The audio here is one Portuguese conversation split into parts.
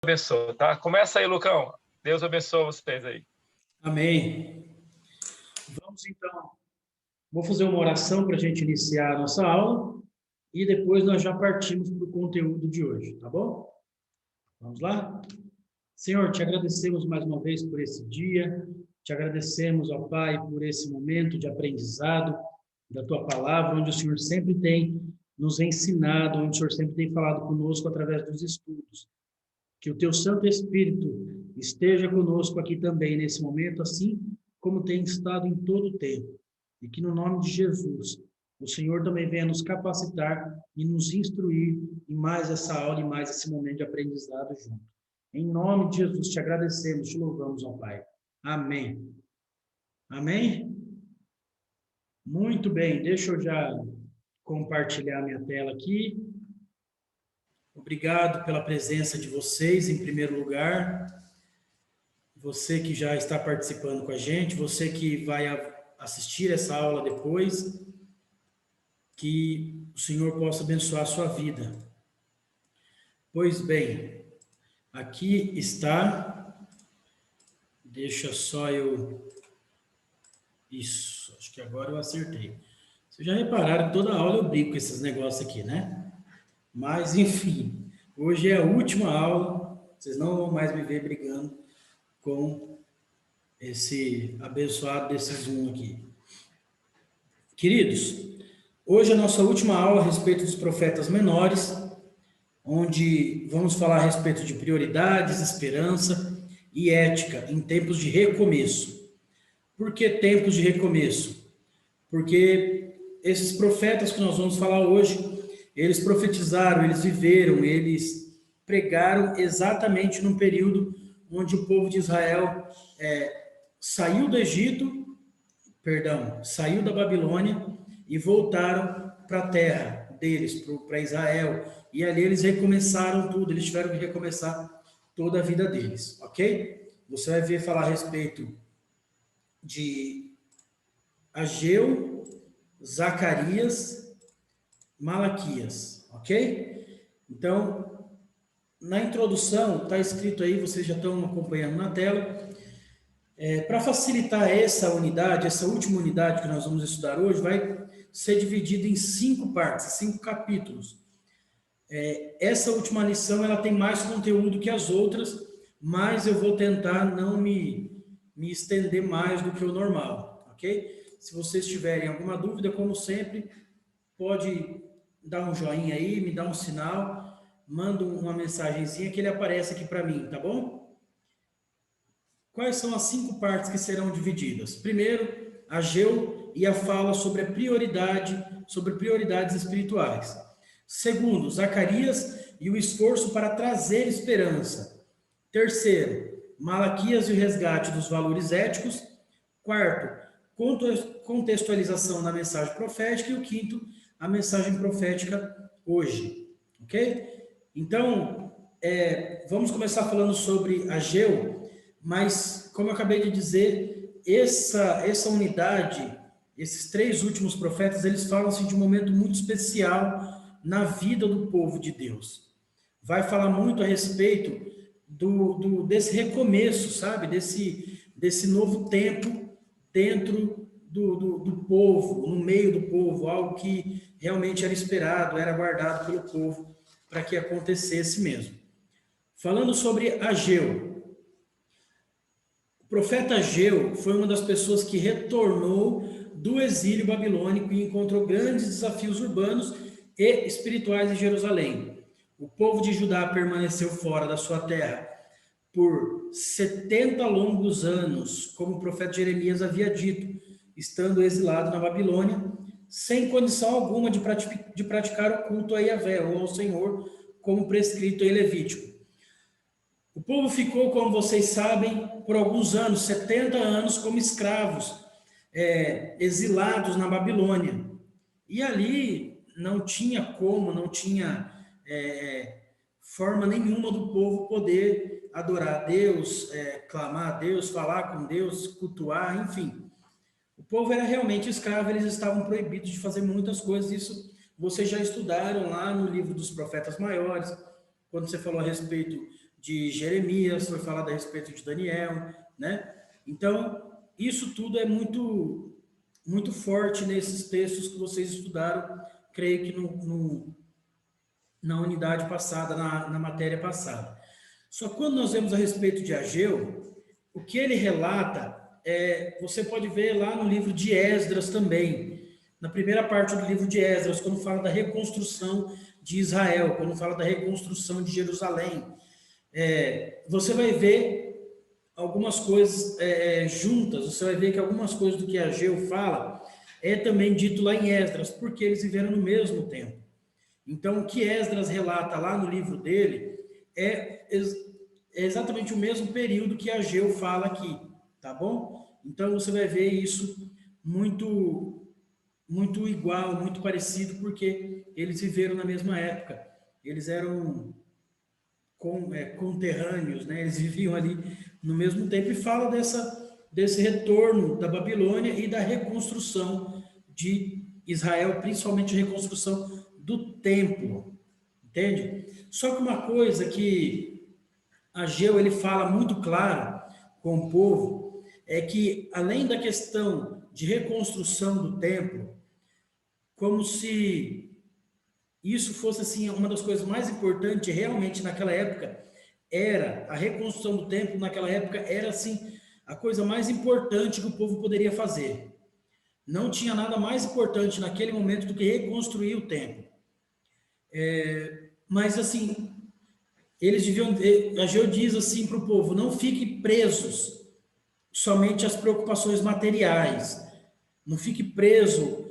Abençoe, tá? Começa aí, Lucão. Deus abençoe vocês aí. Amém. Vamos então, vou fazer uma oração para a gente iniciar a nossa aula e depois nós já partimos para o conteúdo de hoje, tá bom? Vamos lá? Senhor, te agradecemos mais uma vez por esse dia, te agradecemos, ó Pai, por esse momento de aprendizado da Tua Palavra, onde o Senhor sempre tem nos ensinado, onde o Senhor sempre tem falado conosco através dos estudos. Que o Teu Santo Espírito esteja conosco aqui também nesse momento, assim como tem estado em todo o tempo. E que no nome de Jesus, o Senhor também venha nos capacitar e nos instruir em mais essa aula e mais esse momento de aprendizado junto. Em nome de Jesus, te agradecemos, te louvamos, ó Pai. Amém. Amém? Muito bem, deixa eu já compartilhar minha tela aqui. Obrigado pela presença de vocês, em primeiro lugar. Você que já está participando com a gente, você que vai assistir essa aula depois, que o Senhor possa abençoar a sua vida. Pois bem, aqui está, deixa só eu, isso, acho que agora eu acertei. Vocês já repararam que toda aula eu brigo com esses negócios aqui, né? Mas, enfim, hoje é a última aula, vocês não vão mais me ver brigando com esse abençoado desse Zoom aqui. Queridos, hoje é a nossa última aula a respeito dos profetas menores, onde vamos falar a respeito de prioridades, esperança e ética em tempos de recomeço. Por que tempos de recomeço? Porque esses profetas que nós vamos falar hoje, eles profetizaram, eles viveram, eles pregaram exatamente no período onde o povo de Israel saiu do Egito, saiu da Babilônia e voltaram para a terra deles, para Israel. E ali eles recomeçaram tudo, eles tiveram que recomeçar toda a vida deles, ok? Você vai ver falar a respeito de Ageu, Zacarias, Malaquias, ok? Então, na introdução, está escrito aí, vocês já estão acompanhando na tela. Para facilitar essa unidade, essa última unidade que nós vamos estudar hoje, vai ser dividida em 5 partes, 5 capítulos. Essa última lição ela tem mais conteúdo que as outras, mas eu vou tentar não me estender mais do que o normal, ok? Se vocês tiverem alguma dúvida, como sempre, pode dar um joinha aí, me dá um sinal, manda uma mensagenzinha que ele aparece aqui para mim, tá bom? Quais são as 5 partes que serão divididas? Primeiro, Ageu e a fala sobre sobre prioridades espirituais. Segundo, Zacarias e o esforço para trazer esperança. Terceiro, Malaquias e o resgate dos valores éticos. Quarto, contextualização da mensagem profética. E o quinto, a mensagem profética hoje. Ok? Então, vamos começar falando sobre Ageu. Mas, como eu acabei de dizer, essa unidade, esses 3 últimos profetas, eles falam-se de um momento muito especial na vida do povo de Deus. Vai falar muito a respeito desse recomeço, sabe? Desse novo tempo dentro do povo, no meio do povo, algo que realmente era esperado, era guardado pelo povo para que acontecesse mesmo. Falando sobre Ageu, o profeta Ageu foi uma das pessoas que retornou do exílio babilônico e encontrou grandes desafios urbanos e espirituais em Jerusalém. O povo de Judá permaneceu fora da sua terra por 70 longos anos, como o profeta Jeremias havia dito, estando exilado na Babilônia, sem condição alguma de praticar o culto a Yahvé, ou ao Senhor, como prescrito em Levítico. O povo ficou, como vocês sabem, por alguns anos, 70 anos, como escravos, exilados na Babilônia. E ali não tinha forma nenhuma do povo poder adorar a Deus, clamar a Deus, falar com Deus, cultuar, enfim. O povo era realmente escravo, eles estavam proibidos de fazer muitas coisas. Isso vocês já estudaram lá no livro dos profetas maiores, quando você falou a respeito de Jeremias, foi falado a respeito de Daniel, né? Então, isso tudo é muito, muito forte nesses textos que vocês estudaram, creio que na unidade passada, na matéria passada. Só que quando nós vemos a respeito de Ageu, o que ele relata, você pode ver lá no livro de Esdras também, na primeira parte do livro de Esdras, quando fala da reconstrução de Israel, quando fala da reconstrução de Jerusalém, você vai ver algumas coisas juntas, você vai ver que algumas coisas do que Ageu fala é também dito lá em Esdras, porque eles viveram no mesmo tempo. Então, o que Esdras relata lá no livro dele é exatamente o mesmo período que Ageu fala aqui, tá bom? Então, você vai ver isso muito, muito igual, muito parecido, porque eles viveram na mesma época. Eles eram conterrâneos, né? Eles viviam ali no mesmo tempo e fala desse retorno da Babilônia e da reconstrução de Israel, principalmente a reconstrução do templo, entende? Só que uma coisa que Ageu ele fala muito claro com o povo é que, além da questão de reconstrução do templo, como se isso fosse assim uma das coisas mais importantes realmente naquela época, era a reconstrução do templo naquela época era assim a coisa mais importante que o povo poderia fazer. Não tinha nada mais importante naquele momento do que reconstruir o templo. Mas assim, eles deviam, Ageu diz assim para o povo, não fiquem presos somente às preocupações materiais, não fique preso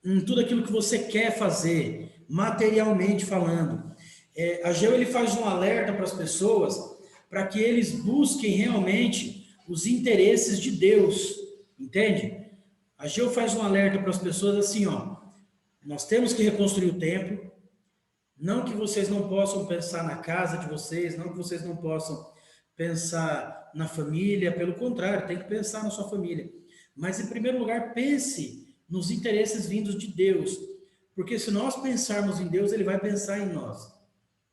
em tudo aquilo que você quer fazer, materialmente falando. Ageu ele faz um alerta para as pessoas, para que eles busquem realmente os interesses de Deus, entende? Ageu faz um alerta para as pessoas assim, ó, nós temos que reconstruir o templo, não que vocês não possam pensar na casa de vocês, não que vocês não possam pensar na família, pelo contrário, tem que pensar na sua família. Mas, em primeiro lugar, pense nos interesses vindos de Deus, porque se nós pensarmos em Deus, Ele vai pensar em nós.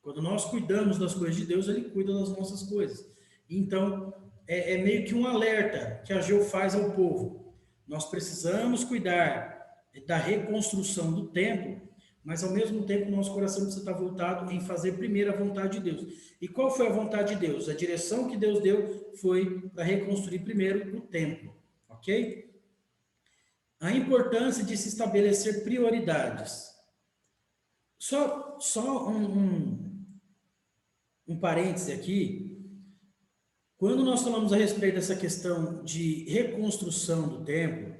Quando nós cuidamos das coisas de Deus, Ele cuida das nossas coisas. Então, é meio que um alerta que Ageu faz ao povo. Nós precisamos cuidar da reconstrução do templo, mas ao mesmo tempo nosso coração precisa estar voltado em fazer primeiro a vontade de Deus. E qual foi a vontade de Deus? A direção que Deus deu foi para reconstruir primeiro o templo, ok? A importância de se estabelecer prioridades. Só um parêntese aqui. Quando nós falamos a respeito dessa questão de reconstrução do templo,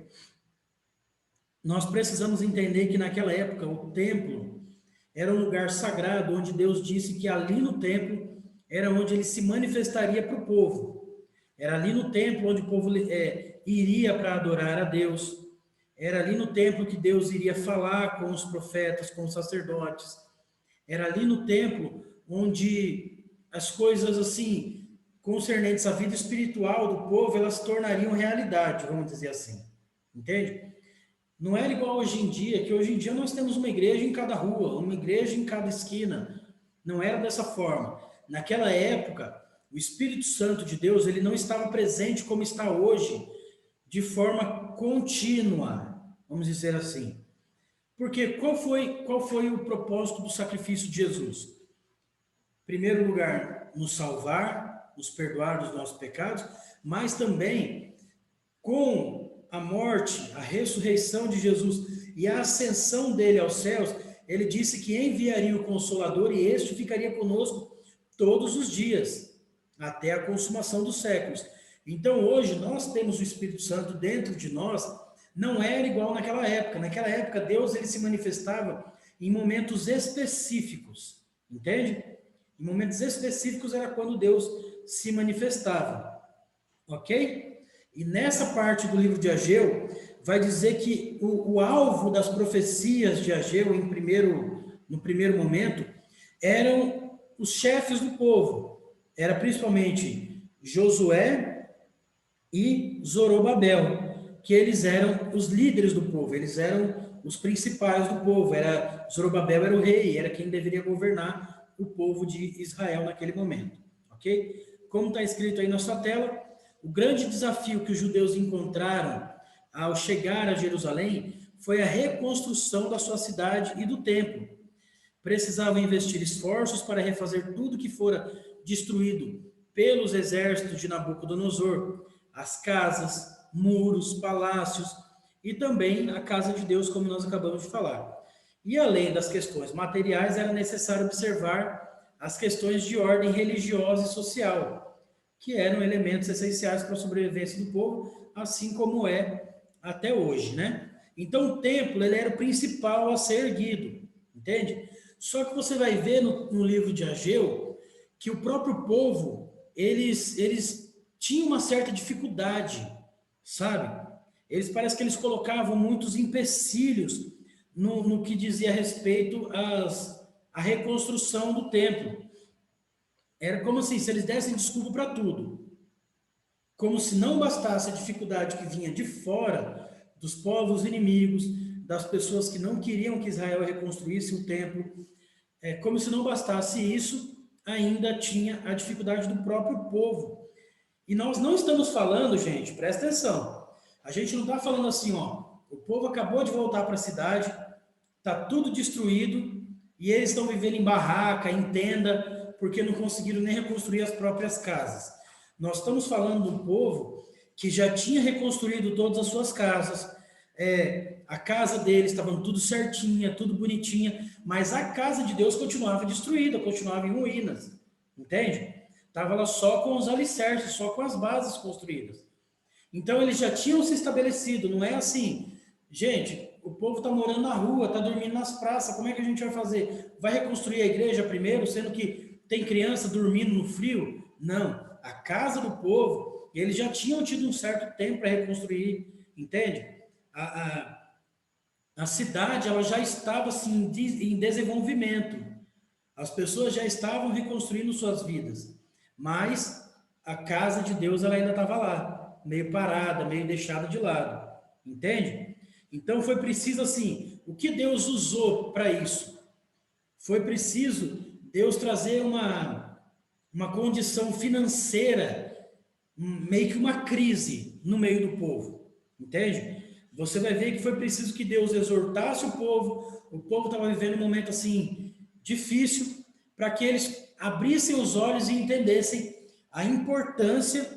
nós precisamos entender que naquela época o templo era um lugar sagrado, onde Deus disse que ali no templo era onde ele se manifestaria para o povo. Era ali no templo onde o povo iria para adorar a Deus. Era ali no templo que Deus iria falar com os profetas, com os sacerdotes. Era ali no templo onde as coisas assim, concernentes à vida espiritual do povo, elas se tornariam realidade, vamos dizer assim. Entende? Não era igual hoje em dia, que hoje em dia nós temos uma igreja em cada rua, uma igreja em cada esquina. Não era dessa forma. Naquela época, o Espírito Santo de Deus, ele não estava presente como está hoje, de forma contínua, vamos dizer assim. Porque qual foi o propósito do sacrifício de Jesus? Em primeiro lugar, nos salvar, nos perdoar dos nossos pecados, mas também com a morte, a ressurreição de Jesus e a ascensão dele aos céus, ele disse que enviaria o Consolador e este ficaria conosco todos os dias, até a consumação dos séculos. Então, hoje, nós temos o Espírito Santo dentro de nós, não era igual naquela época. Naquela época, Deus ele se manifestava em momentos específicos, entende? Em momentos específicos era quando Deus se manifestava, ok? E nessa parte do livro de Ageu, vai dizer que o alvo das profecias de Ageu, no primeiro momento, eram os chefes do povo. Era principalmente Josué e Zorobabel, que eles eram os líderes do povo, eles eram os principais do povo. Zorobabel era o rei, era quem deveria governar o povo de Israel naquele momento, ok? Como está escrito aí na sua tela, o grande desafio que os judeus encontraram ao chegar a Jerusalém foi a reconstrução da sua cidade e do templo. Precisavam investir esforços para refazer tudo que fora destruído pelos exércitos de Nabucodonosor, as casas, muros, palácios e também a casa de Deus, como nós acabamos de falar. E além das questões materiais, era necessário observar as questões de ordem religiosa e social, que eram elementos essenciais para a sobrevivência do povo, assim como é até hoje, né? Então o templo, ele era o principal a ser erguido, entende? Só que você vai ver no livro de Ageu que o próprio povo, eles tinham uma certa dificuldade, sabe? Eles parece que eles colocavam muitos empecilhos no que dizia respeito à reconstrução do templo. Era como assim, se eles dessem desculpa para tudo. Como se não bastasse a dificuldade que vinha de fora, dos povos inimigos, das pessoas que não queriam que Israel reconstruísse o templo. Como se não bastasse isso, ainda tinha a dificuldade do próprio povo. E nós não estamos falando, gente, presta atenção. A gente não está falando assim, ó, o povo acabou de voltar para a cidade, está tudo destruído, e eles estão vivendo em barraca, em tenda, porque não conseguiram nem reconstruir as próprias casas. Nós estamos falando de um povo que já tinha reconstruído todas as suas casas, a casa deles estava tudo certinha, tudo bonitinha, mas a casa de Deus continuava destruída, continuava em ruínas, entende? Estava lá só com os alicerces, só com as bases construídas. Então eles já tinham se estabelecido, não é assim, gente, o povo está morando na rua, está dormindo nas praças, como é que a gente vai fazer? Vai reconstruir a igreja primeiro, sendo que tem criança dormindo no frio? Não, a casa do povo, eles já tinham tido um certo tempo para reconstruir, entende? A cidade, ela já estava assim, em desenvolvimento, as pessoas já estavam reconstruindo suas vidas, mas a casa de Deus ela ainda estava lá, meio parada, meio deixada de lado, entende? Então foi preciso assim, o que Deus usou para isso? Foi preciso Deus trazer uma condição financeira, meio que uma crise no meio do povo, entende? Você vai ver que foi preciso que Deus exortasse o povo estava vivendo um momento assim difícil, para que eles abrissem os olhos e entendessem a importância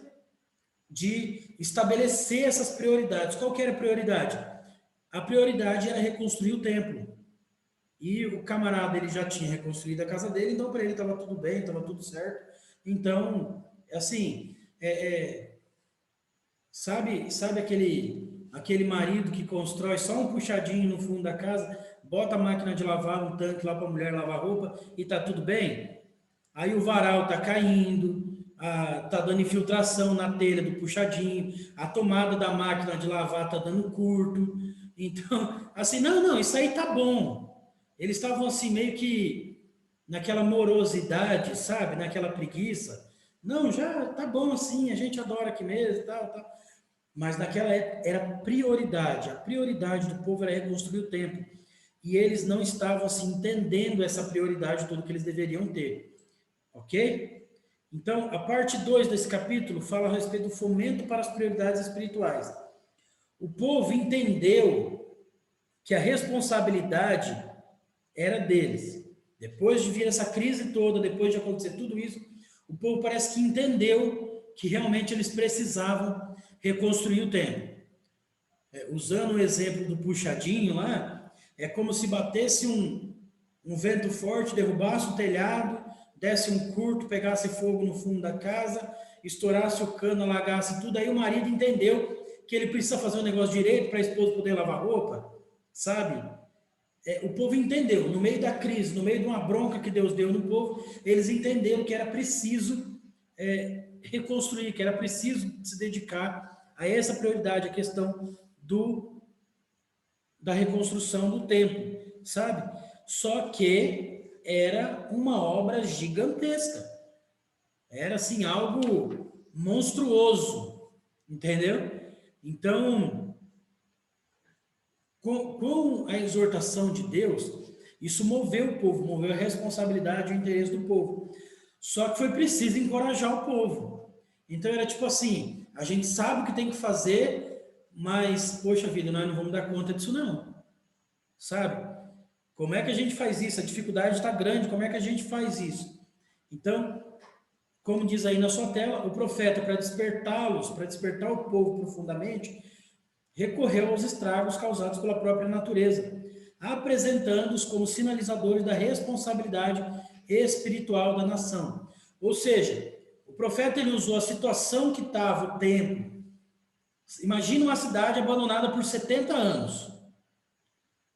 de estabelecer essas prioridades. Qual que era a prioridade? A prioridade era reconstruir o templo. E o camarada, ele já tinha reconstruído a casa dele, então para ele estava tudo bem, estava tudo certo. Então, assim, sabe aquele marido que constrói só um puxadinho no fundo da casa, bota a máquina de lavar, um tanque lá para a mulher lavar roupa e tá tudo bem? Aí o varal tá caindo, tá dando infiltração na telha do puxadinho, a tomada da máquina de lavar tá dando curto. Então, assim, não, isso aí tá bom. Eles estavam assim meio que naquela morosidade, sabe? Naquela preguiça. Não, já tá bom assim, a gente adora aqui mesmo, tal. Mas naquela época era prioridade. A prioridade do povo era reconstruir o templo. E eles não estavam assim entendendo essa prioridade toda que eles deveriam ter. Ok? Então, a parte 2 desse capítulo fala a respeito do fomento para as prioridades espirituais. O povo entendeu que a responsabilidade era deles. Depois de vir essa crise toda, depois de acontecer tudo isso, o povo parece que entendeu que realmente eles precisavam reconstruir o templo. Usando o exemplo do puxadinho lá, é como se batesse um vento forte, derrubasse o telhado, desse um curto, pegasse fogo no fundo da casa, estourasse o cano, alagasse tudo, aí o marido entendeu que ele precisa fazer o negócio direito para a esposa poder lavar roupa, sabe? O povo entendeu, no meio da crise, no meio de uma bronca que Deus deu no povo, eles entenderam que era preciso reconstruir, que era preciso se dedicar a essa prioridade, a questão da reconstrução do templo, sabe? Só que era uma obra gigantesca, era assim, algo monstruoso, entendeu? Então, com a exortação de Deus, Isso moveu o povo, moveu a responsabilidade e o interesse do povo. Só que foi preciso encorajar o povo. Então era tipo assim, a gente sabe o que tem que fazer, mas, poxa vida, nós não vamos dar conta disso não. Sabe? Como é que a gente faz isso? A dificuldade está grande, como é que a gente faz isso? Então, como diz aí na sua tela, o profeta, para despertá-los, para despertar o povo profundamente, recorreu aos estragos causados pela própria natureza, apresentando-os como sinalizadores da responsabilidade espiritual da nação. Ou seja, o profeta ele usou a situação que estava o tempo. Imagina uma cidade abandonada por 70 anos.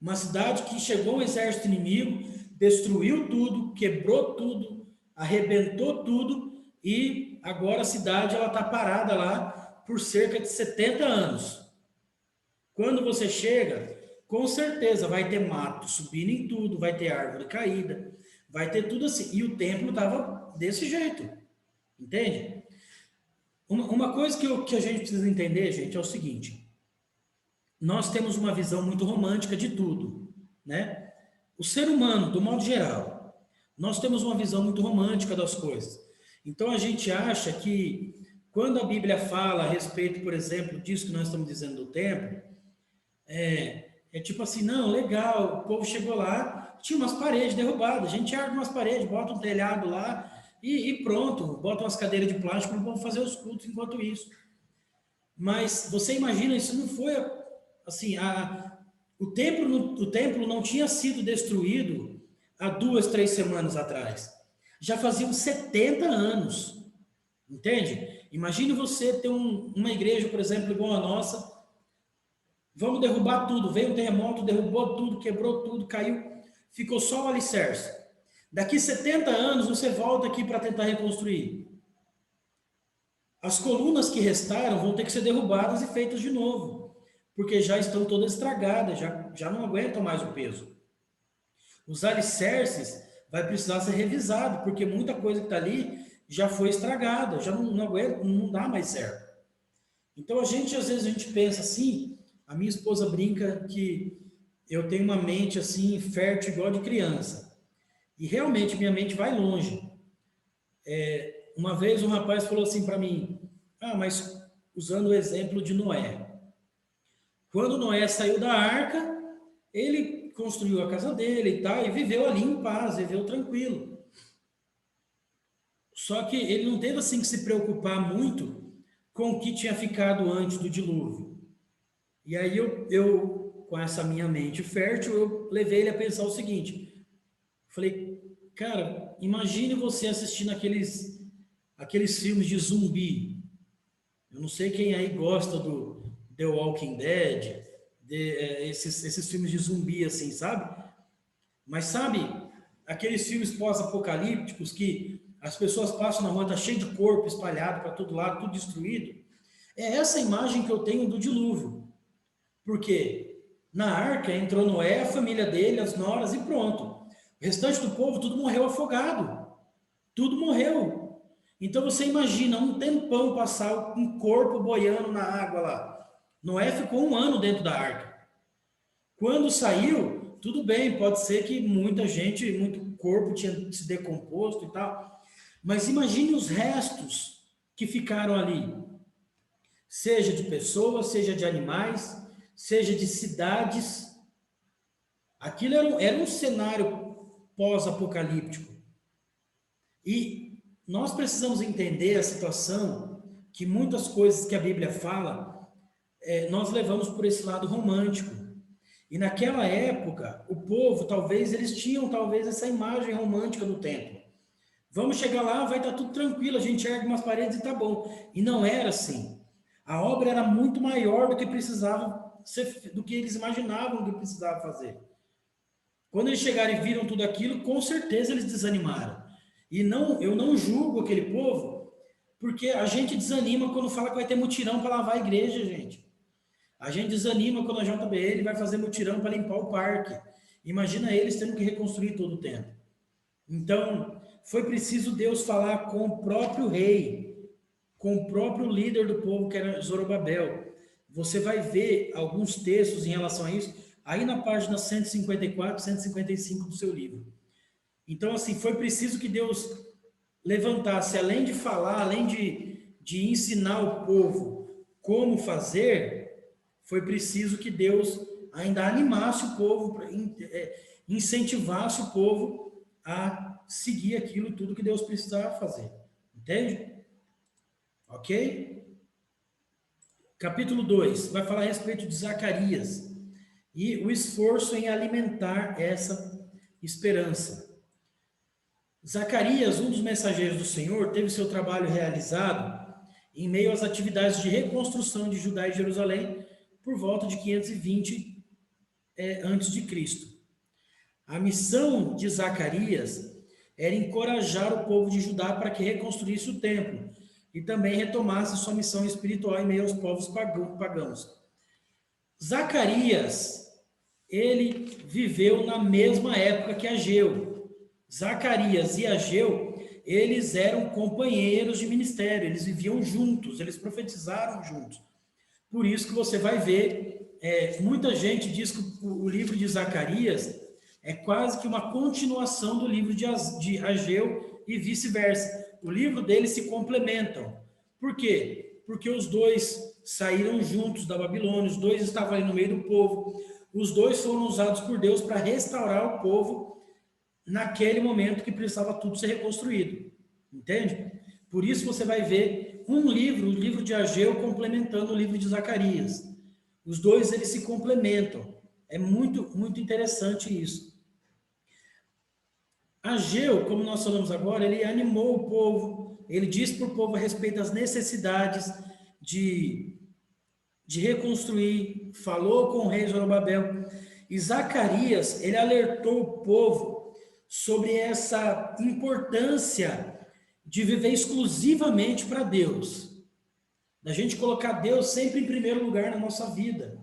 Uma cidade que chegou um exército inimigo, destruiu tudo, quebrou tudo, arrebentou tudo e agora a cidade ela está parada lá por cerca de 70 anos. Quando você chega, com certeza vai ter mato subindo em tudo, vai ter árvore caída, vai ter tudo assim. E o templo estava desse jeito, entende? Uma coisa que a gente precisa entender, gente, é o seguinte: nós temos uma visão muito romântica de tudo, né? O ser humano, do modo geral, nós temos uma visão muito romântica das coisas. Então a gente acha que quando a Bíblia fala a respeito, por exemplo, disso que nós estamos dizendo do templo, é tipo assim, não, legal, o povo chegou lá, tinha umas paredes derrubadas, a gente ergue umas paredes, bota um telhado lá e pronto, bota umas cadeiras de plástico e vão fazer os cultos enquanto isso. Mas você imagina, isso não foi assim, o templo não tinha sido destruído há 2, 3 semanas atrás. Já faziam 70 anos, entende? Imagine você ter uma igreja, por exemplo, igual a nossa. Vamos derrubar tudo. Veio um terremoto, derrubou tudo, quebrou tudo, caiu. Ficou só o alicerce. Daqui 70 anos você volta aqui para tentar reconstruir. As colunas que restaram vão ter que ser derrubadas e feitas de novo, porque já estão todas estragadas, já não aguentam mais o peso. Os alicerces vai precisar ser revisado, porque muita coisa que está ali já foi estragada, já não aguenta, não dá mais certo. Então às vezes a gente pensa assim. A minha esposa brinca que eu tenho uma mente assim fértil igual de criança. E realmente minha mente vai longe. Uma vez um rapaz falou assim para mim, mas usando o exemplo de Noé. Quando Noé saiu da arca, ele construiu a casa dele e tal, e viveu ali em paz, viveu tranquilo. Só que ele não teve assim que se preocupar muito com o que tinha ficado antes do dilúvio. E aí eu, com essa minha mente fértil, eu levei ele a pensar o seguinte. Falei, cara, imagine você assistindo aqueles filmes de zumbi. Eu não sei quem aí gosta do The Walking Dead, esses filmes de zumbi assim, sabe? Mas sabe, aqueles filmes pós-apocalípticos que as pessoas passam na rua, tá cheio de corpo espalhado para todo lado, tudo destruído. É essa imagem que eu tenho do dilúvio. Porque na arca entrou Noé, a família dele, as noras e pronto. O restante do povo, tudo morreu afogado. Tudo morreu. Então você imagina um tempão passar um corpo boiando na água lá. Noé ficou 1 ano dentro da arca. Quando saiu, tudo bem, pode ser que muita gente, muito corpo tinha se decomposto e tal. Mas imagine os restos que ficaram ali. Seja de pessoas, seja de animais, seja de cidades. Aquilo era um cenário pós-apocalíptico. E nós precisamos entender a situação que muitas coisas que a Bíblia fala, nós levamos por esse lado romântico. E naquela época, o povo, eles tinham essa imagem romântica do templo. Vamos chegar lá, vai estar tudo tranquilo, a gente ergue umas paredes e tá bom. E não era assim. A obra era muito maior do que do que eles imaginavam que precisava fazer. Quando eles chegaram e viram tudo aquilo, com certeza eles desanimaram. E eu não julgo aquele povo, porque a gente desanima quando fala que vai ter mutirão para lavar a igreja, gente. A gente desanima quando a JBL vai fazer mutirão para limpar o parque. Imagina eles tendo que reconstruir todo o tempo. Então, foi preciso Deus falar com o próprio rei, com o próprio líder do povo, que era Zorobabel. Você vai ver alguns textos em relação a isso, aí na página 154, 155 do seu livro. Então, assim, foi preciso que Deus levantasse, além de falar, além de ensinar o povo como fazer, foi preciso que Deus ainda animasse o povo, incentivasse o povo a seguir aquilo tudo que Deus precisava fazer. Entende? Ok? Capítulo 2 vai falar a respeito de Zacarias e o esforço em alimentar essa esperança. Zacarias, um dos mensageiros do Senhor, teve seu trabalho realizado em meio às atividades de reconstrução de Judá e Jerusalém por volta de 520 antes de Cristo. A missão de Zacarias era encorajar o povo de Judá para que reconstruísse o templo e também retomasse sua missão espiritual em meio aos povos pagãos. Zacarias, ele viveu na mesma época que Ageu. Zacarias e Ageu, eles eram companheiros de ministério, eles viviam juntos, eles profetizaram juntos. Por isso que você vai ver, muita gente diz que o livro de Zacarias é quase que uma continuação do livro de Ageu e vice-versa. O livro deles se complementam. Por quê? Porque os dois saíram juntos da Babilônia, os dois estavam ali no meio do povo, os dois foram usados por Deus para restaurar o povo naquele momento que precisava tudo ser reconstruído. Entende? Por isso você vai ver um livro, o livro de Ageu, complementando o livro de Zacarias. Os dois, eles se complementam. É muito, muito interessante isso. Ageu, como nós falamos agora, ele animou o povo, ele disse para o povo a respeito das necessidades de reconstruir, falou com o rei Zorobabel. E Zacarias, ele alertou o povo sobre essa importância de viver exclusivamente para Deus, da gente colocar Deus sempre em primeiro lugar na nossa vida,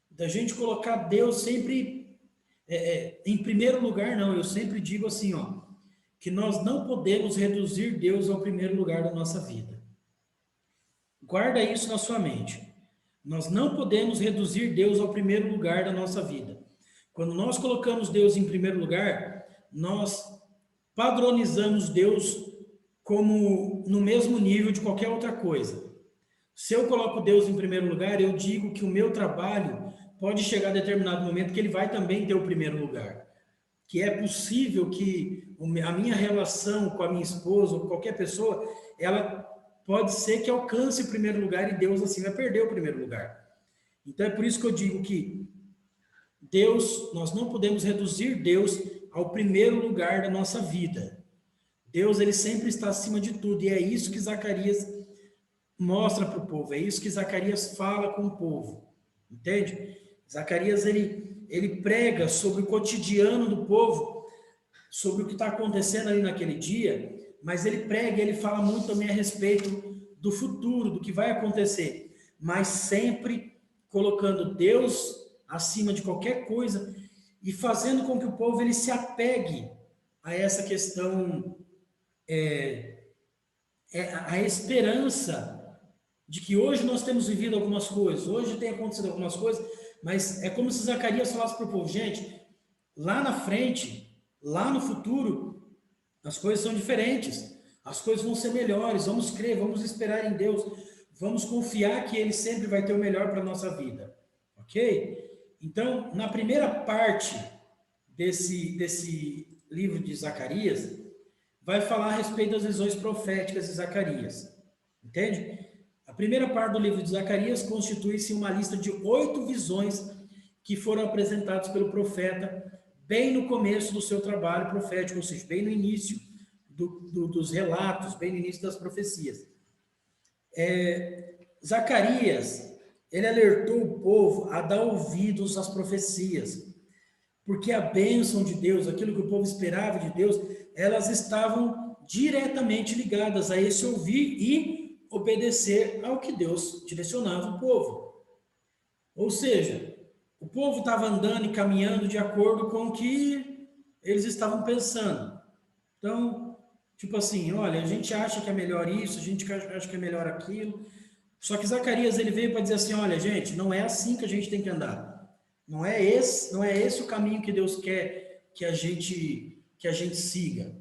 da gente colocar Deus sempre em primeiro lugar. Não, eu sempre digo assim, que nós não podemos reduzir Deus ao primeiro lugar da nossa vida. Guarda isso na sua mente. Nós não podemos reduzir Deus ao primeiro lugar da nossa vida. Quando nós colocamos Deus em primeiro lugar, nós padronizamos Deus como no mesmo nível de qualquer outra coisa. Se eu coloco Deus em primeiro lugar, eu digo que o meu trabalho pode chegar a determinado momento que ele vai também ter o primeiro lugar. Que é possível que a minha relação com a minha esposa ou qualquer pessoa, ela pode ser que alcance o primeiro lugar e Deus assim vai perder o primeiro lugar. Então é por isso que eu digo que Deus, nós não podemos reduzir Deus ao primeiro lugar da nossa vida. Deus, ele sempre está acima de tudo, e é isso que Zacarias mostra para o povo, é isso que Zacarias fala com o povo, entende? Zacarias, ele prega sobre o cotidiano do povo, sobre o que está acontecendo ali naquele dia, mas ele prega, ele fala muito também a respeito do futuro, do que vai acontecer, mas sempre colocando Deus acima de qualquer coisa e fazendo com que o povo ele se apegue a essa questão, a esperança de que hoje nós temos vivido algumas coisas, hoje tem acontecido algumas coisas, mas é como se Zacarias falasse para o povo, gente, lá na frente, lá no futuro, as coisas são diferentes, as coisas vão ser melhores, vamos crer, vamos esperar em Deus, vamos confiar que Ele sempre vai ter o melhor para a nossa vida, ok? Então, na primeira parte desse livro de Zacarias, vai falar a respeito das visões proféticas de Zacarias, entende? A primeira parte do livro de Zacarias constitui-se uma lista de 8 visões que foram apresentadas pelo profeta bem no começo do seu trabalho profético, ou seja, bem no início dos relatos, bem no início das profecias. Zacarias, ele alertou o povo a dar ouvidos às profecias, porque a bênção de Deus, aquilo que o povo esperava de Deus, elas estavam diretamente ligadas a esse ouvir e obedecer ao que Deus direcionava o povo. Ou seja, o povo estava andando e caminhando de acordo com o que eles estavam pensando. Então, tipo assim, olha, a gente acha que é melhor isso, a gente acha que é melhor aquilo. Só que Zacarias, ele veio para dizer assim, olha, gente, não é assim que a gente tem que andar. Não é esse o caminho que Deus quer que a gente siga.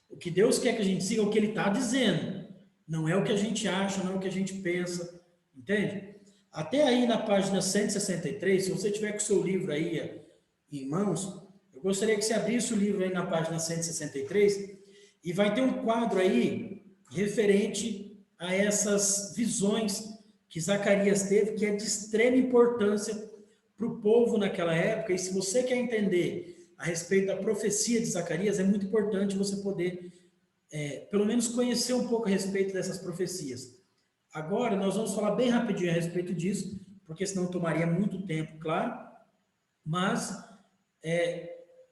O que Deus quer que a gente siga é o que Ele está dizendo. Não é o que a gente acha, não é o que a gente pensa. Entende? Até aí na página 163, se você tiver com o seu livro aí em mãos, eu gostaria que você abrisse o livro aí na página 163 e vai ter um quadro aí referente a essas visões que Zacarias teve, que é de extrema importância para o povo naquela época. E se você quer entender a respeito da profecia de Zacarias, é muito importante você poder, pelo menos, conhecer um pouco a respeito dessas profecias. Agora, nós vamos falar bem rapidinho a respeito disso, porque senão tomaria muito tempo, claro, mas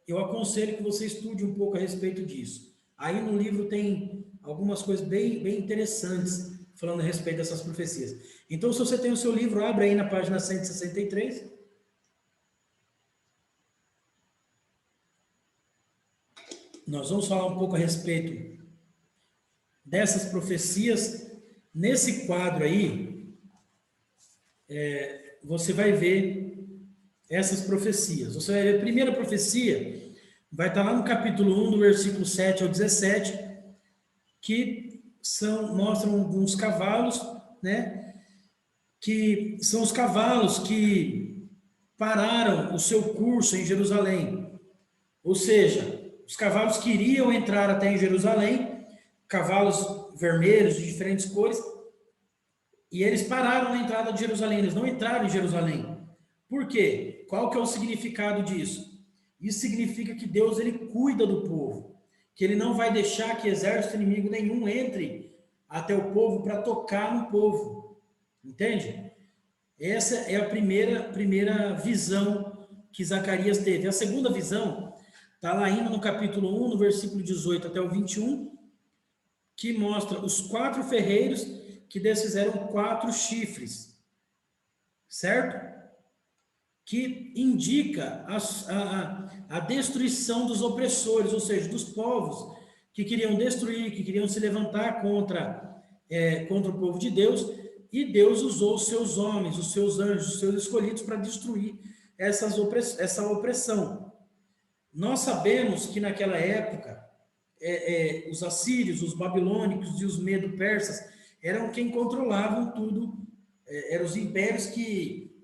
eu aconselho que você estude um pouco a respeito disso. Aí no livro tem algumas coisas bem, bem interessantes falando a respeito dessas profecias. Então, se você tem o seu livro, abre aí na página 163. Nós vamos falar um pouco a respeito dessas profecias. Nesse quadro aí, você vai ver essas profecias. Você vai ver a primeira profecia, vai estar lá no capítulo 1, do versículo 7 ao 17, que mostram alguns cavalos, né? Que são os cavalos que pararam o seu curso em Jerusalém. Ou seja, os cavalos queriam entrar até em Jerusalém, cavalos vermelhos de diferentes cores, e eles pararam na entrada de Jerusalém, eles não entraram em Jerusalém. Por quê? Qual que é o significado disso? Isso significa que Deus, ele cuida do povo, que ele não vai deixar que exército inimigo nenhum entre até o povo para tocar no povo. Entende? Essa é a primeira visão que Zacarias teve. A segunda visão está lá ainda no capítulo 1, no versículo 18 até o 21, que mostra os 4 ferreiros que desfizeram 4 chifres, certo? Que indica a destruição dos opressores, ou seja, dos povos que queriam destruir, que queriam se levantar contra o povo de Deus, e Deus usou os seus homens, os seus anjos, os seus escolhidos para destruir essa opressão. Nós sabemos que naquela época, os assírios, os babilônicos e os medo-persas eram quem controlavam tudo, eram os impérios que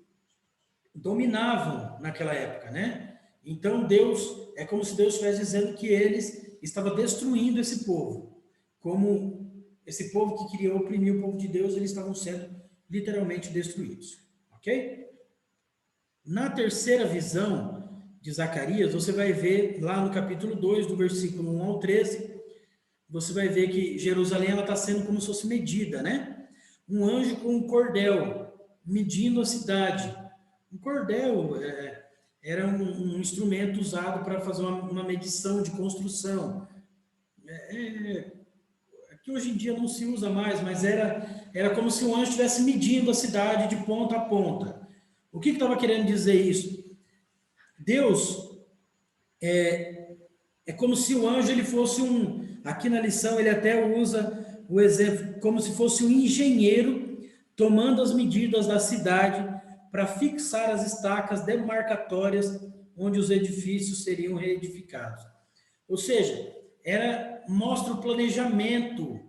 dominavam naquela época, né? Então Deus, é como se Deus estivesse dizendo que eles estavam destruindo esse povo, como esse povo que queria oprimir o povo de Deus, eles estavam sendo literalmente destruídos, ok? Na terceira visão de Zacarias, você vai ver lá no capítulo 2, do versículo 1 ao 13, você vai ver que Jerusalém está sendo como se fosse medida, né? Um anjo com um cordel medindo a cidade. Um cordel era um instrumento usado para fazer uma medição de construção. Que hoje em dia não se usa mais, mas era como se um anjo estivesse medindo a cidade de ponta a ponta. O que estava querendo dizer isso? Deus é como se o anjo ele fosse aqui na lição ele até usa o exemplo como se fosse um engenheiro tomando as medidas da cidade para fixar as estacas demarcatórias onde os edifícios seriam reedificados. Ou seja, mostra o planejamento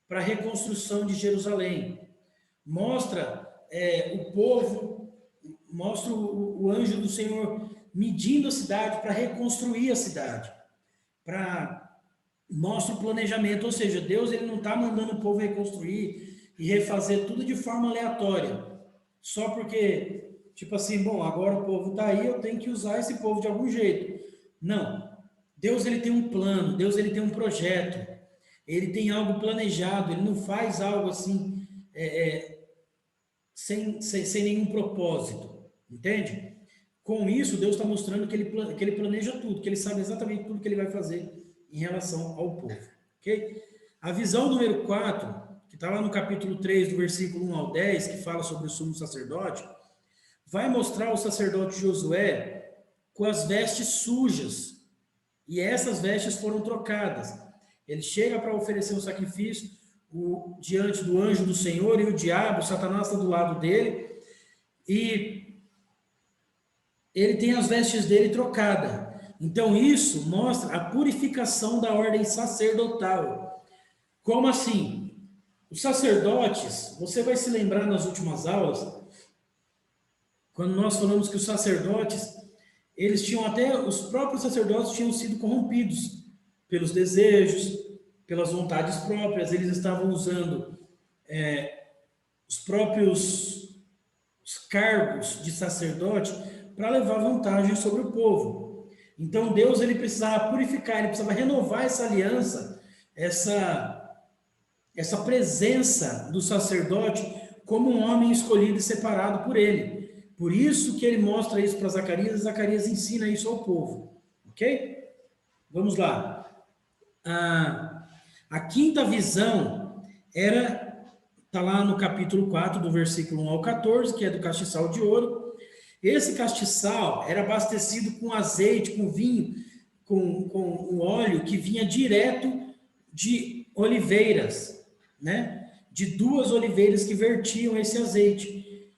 para a reconstrução de Jerusalém. Mostra o povo, mostra o anjo do Senhor medindo a cidade para reconstruir a cidade. Mostra o planejamento, ou seja, Deus ele não está mandando o povo reconstruir e refazer tudo de forma aleatória. Só porque, tipo assim, bom, agora o povo está aí, eu tenho que usar esse povo de algum jeito. Não. Deus ele tem um plano, Deus ele tem um projeto, ele tem algo planejado, ele não faz algo assim sem nenhum propósito, entende? Com isso, Deus está mostrando que ele planeja tudo, que ele sabe exatamente tudo que ele vai fazer em relação ao povo, ok? A visão número 4, que está lá no capítulo 3, do versículo 1 ao 10, que fala sobre o sumo sacerdote, vai mostrar o sacerdote Josué com as vestes sujas, e essas vestes foram trocadas. Ele chega para oferecer um sacrifício diante do anjo do Senhor, e o diabo, Satanás, está do lado dele, e ele tem as vestes dele trocadas. Então, isso mostra a purificação da ordem sacerdotal. Como assim? Os sacerdotes, você vai se lembrar nas últimas aulas, quando nós falamos que os sacerdotes, eles tinham até, os próprios sacerdotes tinham sido corrompidos pelos desejos, pelas vontades próprias, eles estavam usando os próprios os cargos de sacerdote para levar vantagem sobre o povo. Então Deus ele precisava purificar, ele precisava renovar essa aliança, essa presença do sacerdote como um homem escolhido e separado por ele. Por isso que ele mostra isso para Zacarias, e Zacarias ensina isso ao povo. Ok? Vamos lá. A quinta visão está lá no capítulo 4, do versículo 1 ao 14, que é do castiçal de ouro. Esse castiçal era abastecido com azeite, com vinho, com o óleo que vinha direto de oliveiras, né? De 2 oliveiras que vertiam esse azeite.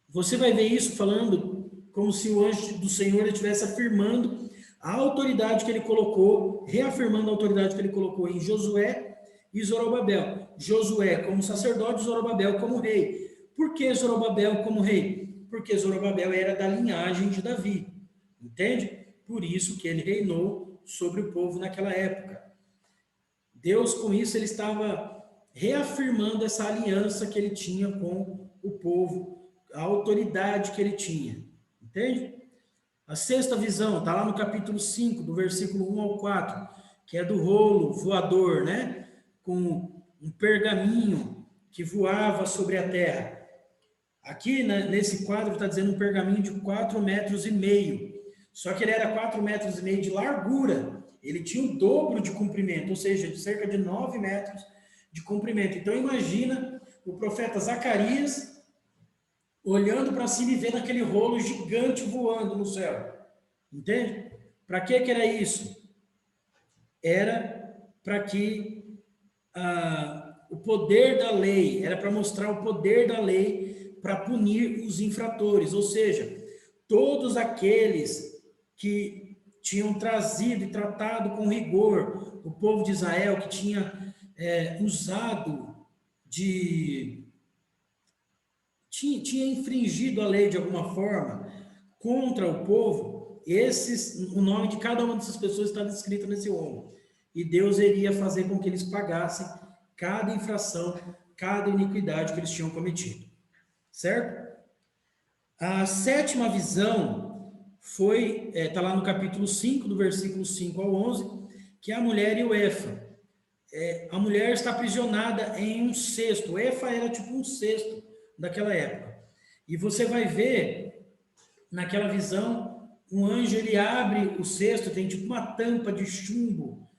Você vai ver isso falando como se o anjo do Senhor estivesse afirmando a autoridade que ele colocou, reafirmando a autoridade que ele colocou em Josué e Zorobabel. Josué como sacerdote, Zorobabel como rei. Por que Zorobabel como rei? Porque Zorobabel era da linhagem de Davi. Entende? Por isso que ele reinou sobre o povo naquela época. Deus, com isso, ele estava reafirmando essa aliança que ele tinha com o povo, a autoridade que ele tinha. Entende? A sexta visão está lá no capítulo 5, do versículo 1 ao 4, que é do rolo voador, né? Com um pergaminho que voava sobre a terra. Aqui, né, nesse quadro, está dizendo um pergaminho de 4,5 metros. Só que ele era 4,5 metros de largura. Ele tinha o dobro de comprimento, ou seja, de cerca de 9 metros de comprimento. Então, imagina o profeta Zacarias olhando para cima e vendo aquele rolo gigante voando no céu. Entende? Para que era isso? Era para que o poder da lei, era para mostrar o poder da lei para punir os infratores, ou seja, todos aqueles que tinham trazido e tratado com rigor o povo de Israel, que tinha usado tinha infringido a lei de alguma forma contra o povo, o nome de cada uma dessas pessoas está descrito nesse rolo. E Deus iria fazer com que eles pagassem cada infração, cada iniquidade que eles tinham cometido. Certo? A sétima visão está lá no capítulo 5, do versículo 5 ao 11, que é a mulher e o Efa. A mulher está aprisionada em um cesto. O Efa era tipo um cesto daquela época. E você vai ver, naquela visão, um anjo, ele abre o cesto, tem tipo uma tampa de chumbo.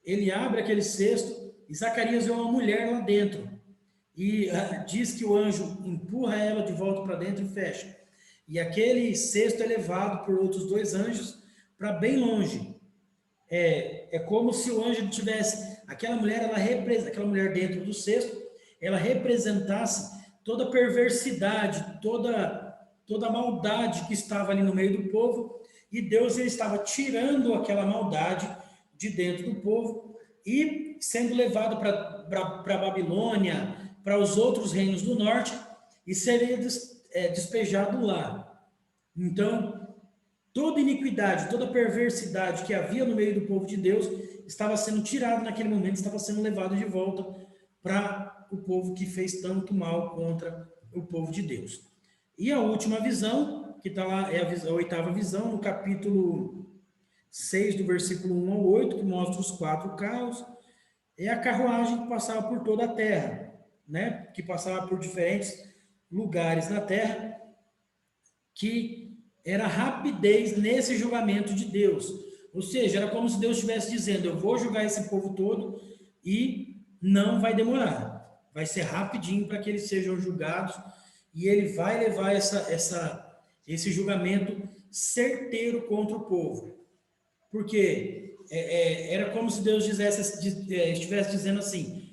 Ele abre aquele cesto e Zacarias vê uma mulher lá dentro. E diz que o anjo empurra ela de volta para dentro e fecha. E aquele cesto é levado por outros 2 anjos para bem longe. É como se o anjo tivesse... Aquela mulher dentro do cesto, ela representasse toda a perversidade, toda a maldade que estava ali no meio do povo, e Deus ele estava tirando aquela maldade de dentro do povo e sendo levado para a Babilônia, para os outros reinos do norte, e seria despejado lá. Então, toda iniquidade, toda perversidade que havia no meio do povo de Deus estava sendo tirado naquele momento, estava sendo levado de volta para o povo que fez tanto mal contra o povo de Deus. E a última visão, que está lá, é a 8ª visão, no capítulo 6, do versículo 1 ao 8, que mostra os 4 carros, é a carruagem que passava por toda a terra, né? Que passava por diferentes lugares na terra, que era rapidez nesse julgamento de Deus. Ou seja, era como se Deus estivesse dizendo, eu vou julgar esse povo todo e não vai demorar. Vai ser rapidinho para que eles sejam julgados e ele vai levar esse julgamento certeiro contra o povo. Porque era como se Deus estivesse dizendo assim,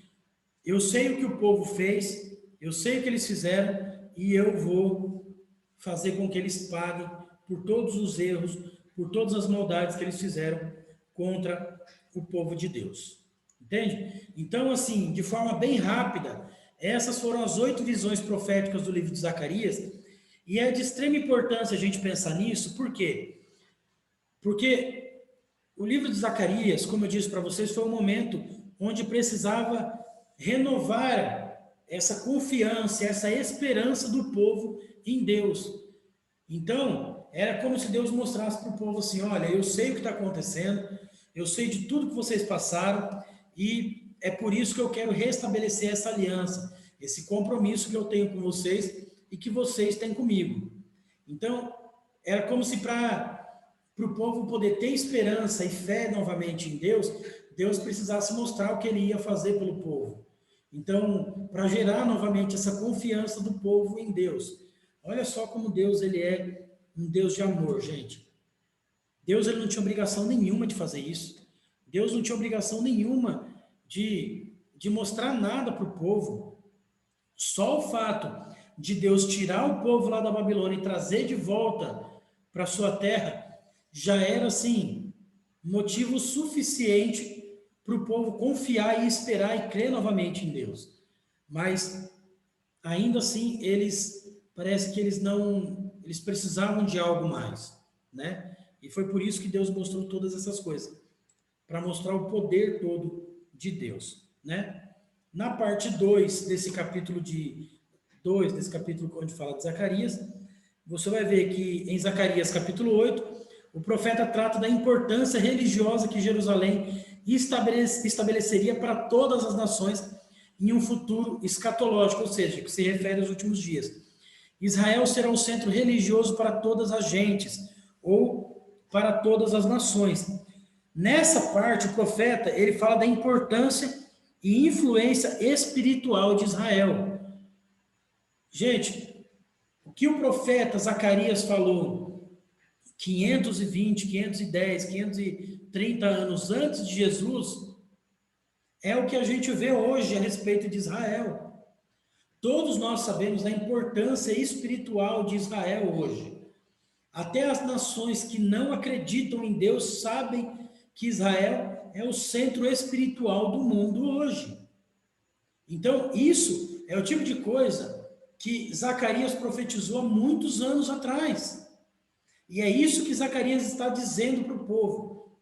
eu sei o que o povo fez, eu sei o que eles fizeram e eu vou fazer com que eles paguem por todos os erros, por todas as maldades que eles fizeram contra o povo de Deus. Entende? Então, assim, de forma bem rápida, essas foram as 8 visões proféticas do livro de Zacarias, e é de extrema importância a gente pensar nisso, por quê? Porque o livro de Zacarias, como eu disse para vocês, foi um momento onde precisava renovar essa confiança, essa esperança do povo em Deus. Então, era como se Deus mostrasse para o povo assim: olha, eu sei o que está acontecendo, eu sei de tudo que vocês passaram, e é por isso que eu quero restabelecer essa aliança, esse compromisso que eu tenho com vocês e que vocês têm comigo. Então, era como se para o povo poder ter esperança e fé novamente em Deus, Deus precisasse mostrar o que ele ia fazer pelo povo. Então, para gerar novamente essa confiança do povo em Deus. Olha só como Deus ele é um Deus de amor, gente. Deus ele não tinha obrigação nenhuma de fazer isso. Deus não tinha obrigação nenhuma de mostrar nada para o povo. Só o fato de Deus tirar o povo lá da Babilônia e trazer de volta para sua terra, já era, assim, motivo suficiente para o povo confiar e esperar e crer novamente em Deus. Mas, ainda assim, parece que eles precisavam de algo mais, né? E foi por isso que Deus mostrou todas essas coisas, para mostrar o poder todo de Deus, né? Na parte 2 desse capítulo onde fala de Zacarias, você vai ver que em Zacarias capítulo 8, o profeta trata da importância religiosa que Jerusalém estabeleceria para todas as nações em um futuro escatológico, ou seja, que se refere aos últimos dias. Israel será um centro religioso para todas as gentes, ou para todas as nações. Nessa parte, o profeta ele fala da importância e influência espiritual de Israel. Gente, o que o profeta Zacarias falou 520, 510, 530 anos antes de Jesus, é o que a gente vê hoje a respeito de Israel. Todos nós sabemos da importância espiritual de Israel hoje. Até as nações que não acreditam em Deus sabem que Israel é o centro espiritual do mundo hoje. Então, isso é o tipo de coisa que Zacarias profetizou há muitos anos atrás. E é isso que Zacarias está dizendo para o povo.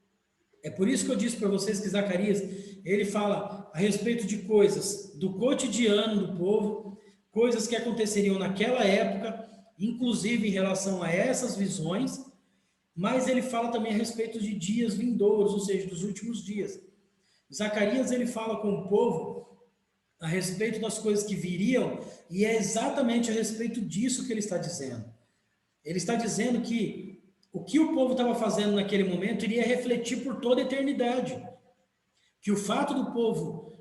É por isso que eu disse para vocês que Zacarias, ele fala a respeito de coisas do cotidiano do povo, coisas que aconteceriam naquela época, inclusive em relação a essas visões, mas ele fala também a respeito de dias vindouros, ou seja, dos últimos dias. Zacarias, ele fala com o povo a respeito das coisas que viriam, e é exatamente a respeito disso que ele está dizendo. Ele está dizendo que o que o povo estava fazendo naquele momento iria refletir por toda a eternidade. Que o fato do povo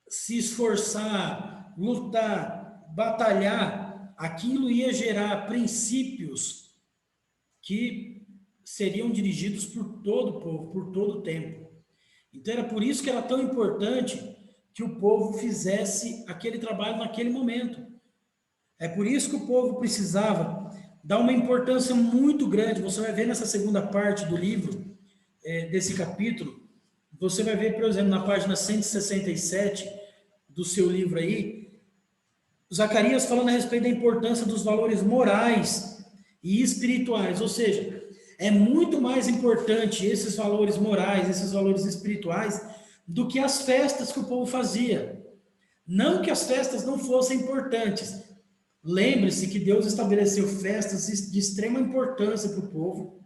se esforçar, lutar, batalhar, aquilo ia gerar princípios que seriam dirigidos por todo o povo, por todo o tempo. Então era por isso que era tão importante que o povo fizesse aquele trabalho naquele momento. É por isso que o povo precisava dar uma importância muito grande. Você vai ver nessa segunda parte do livro, desse capítulo, você vai ver, por exemplo, na página 167 do seu livro aí, Zacarias falando a respeito da importância dos valores morais e espirituais, ou seja, é muito mais importante esses valores morais, esses valores espirituais, do que as festas que o povo fazia. Não que as festas não fossem importantes. Lembre-se que Deus estabeleceu festas de extrema importância para o povo,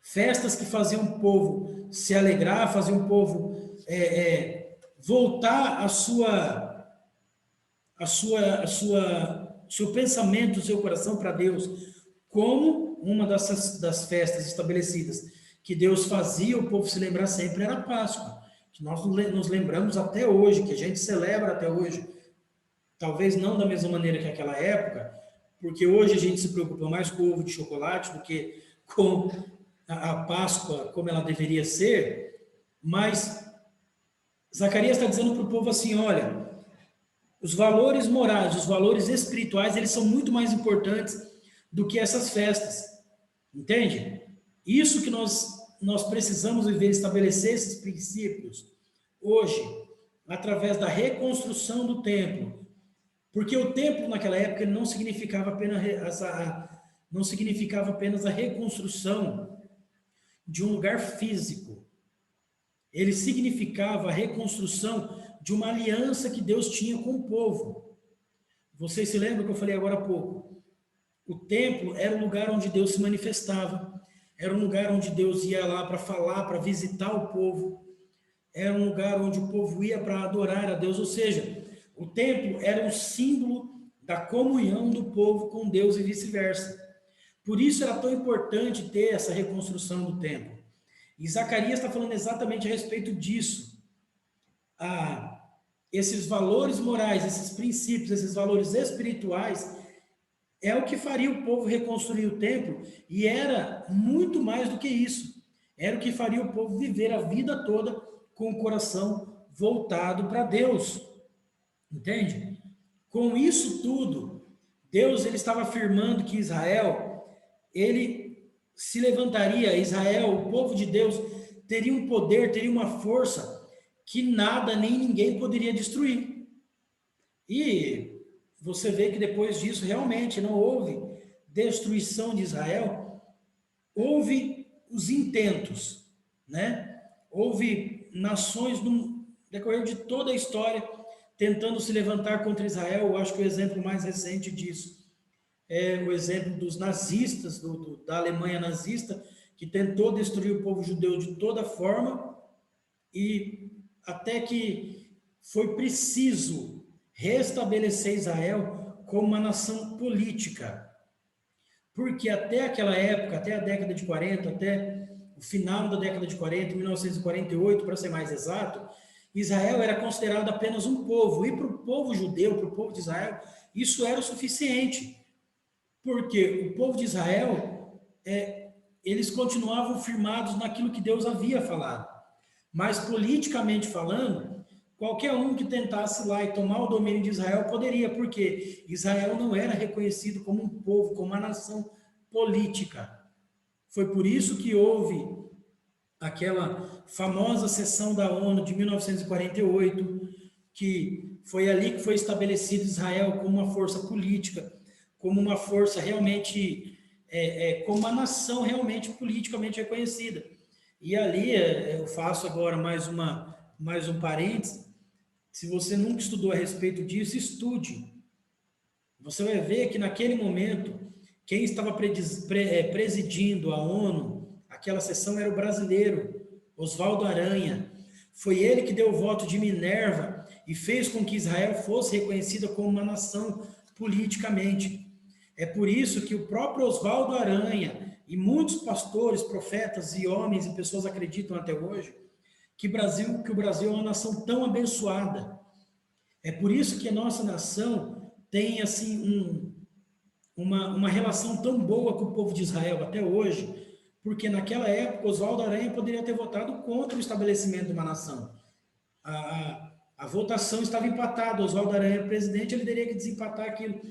festas que faziam o povo se alegrar, faziam o povo voltar seu pensamento, seu coração para Deus, como uma das festas estabelecidas que Deus fazia o povo se lembrar sempre era a Páscoa, que nós nos lembramos até hoje, que a gente celebra até hoje. Talvez não da mesma maneira que aquela época, porque hoje a gente se preocupa mais com o ovo de chocolate do que com a Páscoa como ela deveria ser, mas Zacarias está dizendo para o povo assim, olha, os valores morais, os valores espirituais, eles são muito mais importantes do que essas festas. Entende? Isso que nós precisamos viver, estabelecer esses princípios hoje, através da reconstrução do templo. Porque o templo naquela época ele não significava apenas a reconstrução de um lugar físico. Ele significava a reconstrução de uma aliança que Deus tinha com o povo. Vocês se lembram que eu falei agora há pouco? O templo era o lugar onde Deus se manifestava, era um lugar onde Deus ia lá para falar, para visitar o povo, era um lugar onde o povo ia para adorar a Deus, ou seja, o templo era um símbolo da comunhão do povo com Deus e vice-versa. Por isso era tão importante ter essa reconstrução do templo. E Zacarias está falando exatamente a respeito disso. Esses valores morais, esses princípios, esses valores espirituais, é o que faria o povo reconstruir o templo, e era muito mais do que isso. Era o que faria o povo viver a vida toda com o coração voltado para Deus. Entende? Com isso tudo, Deus ele estava afirmando que Israel, ele se levantaria, Israel, o povo de Deus, teria um poder, teria uma força que nada nem ninguém poderia destruir. E você vê que depois disso realmente não houve destruição de Israel, houve os intentos, né? Houve nações no decorrer de toda a história tentando se levantar contra Israel. Eu acho que o exemplo mais recente disso é o exemplo dos nazistas, da Alemanha nazista, que tentou destruir o povo judeu de toda forma, e até que foi preciso restabelecer Israel como uma nação política. Porque até aquela época, até a década de 40, até o final da década de 40, 1948, para ser mais exato, Israel era considerado apenas um povo, e para o povo judeu, para o povo de Israel, isso era o suficiente, porque o povo de Israel, eles continuavam firmados naquilo que Deus havia falado, mas politicamente falando, qualquer um que tentasse lá e tomar o domínio de Israel poderia, porque Israel não era reconhecido como um povo, como uma nação política. Foi por isso que houve aquela famosa sessão da ONU de 1948, que foi ali que foi estabelecido Israel como uma força política, como uma força realmente, como uma nação realmente politicamente reconhecida. E ali, eu faço agora mais um parênteses, se você nunca estudou a respeito disso, estude. Você vai ver que naquele momento, quem estava presidindo a ONU, aquela sessão era o brasileiro, Oswaldo Aranha. Foi ele que deu o voto de Minerva e fez com que Israel fosse reconhecida como uma nação politicamente. É por isso que o próprio Oswaldo Aranha e muitos pastores, profetas e homens e pessoas acreditam até hoje que o Brasil é uma nação tão abençoada. É por isso que a nossa nação tem assim uma relação tão boa com o povo de Israel até hoje, porque naquela época Oswaldo Aranha poderia ter votado contra o estabelecimento de uma nação. A votação estava empatada, Oswaldo Aranha presidente, ele teria que desempatar aquilo.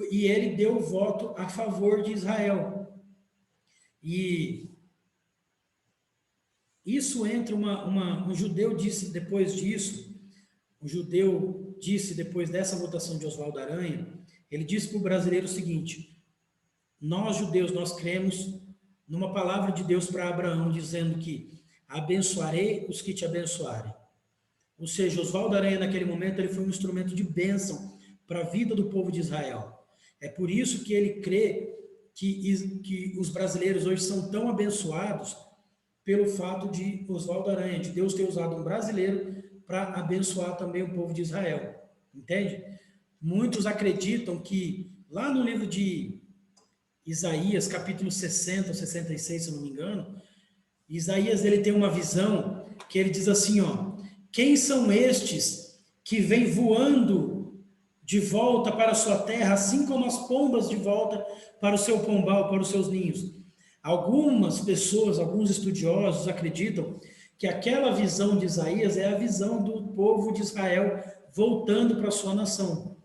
E ele deu o voto a favor de Israel. E isso entra um judeu disse depois disso, depois dessa votação de Oswaldo Aranha, ele disse para o brasileiro o seguinte: nós judeus, nós cremos numa palavra de Deus para Abraão, dizendo que abençoarei os que te abençoarem. Ou seja, Oswaldo Aranha naquele momento ele foi um instrumento de bênção para a vida do povo de Israel. É por isso que ele crê que os brasileiros hoje são tão abençoados pelo fato de Oswaldo Aranha, de Deus ter usado um brasileiro para abençoar também o povo de Israel. Entende? Muitos acreditam que lá no livro de Isaías, capítulo 60 ou 66, se eu não me engano, Isaías ele tem uma visão que ele diz assim, ó: quem são estes que vêm voando de volta para a sua terra, assim como as pombas de volta para o seu pombal, para os seus ninhos? Algumas pessoas, alguns estudiosos acreditam que aquela visão de Isaías é a visão do povo de Israel voltando para a sua nação.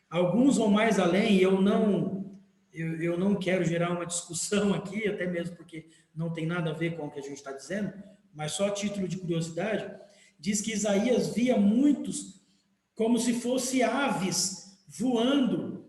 Alguns vão mais além, e eu não eu não quero gerar uma discussão aqui, até mesmo porque não tem nada a ver com o que a gente está dizendo, mas só a título de curiosidade, diz que Isaías via muitos como se fossem aves voando,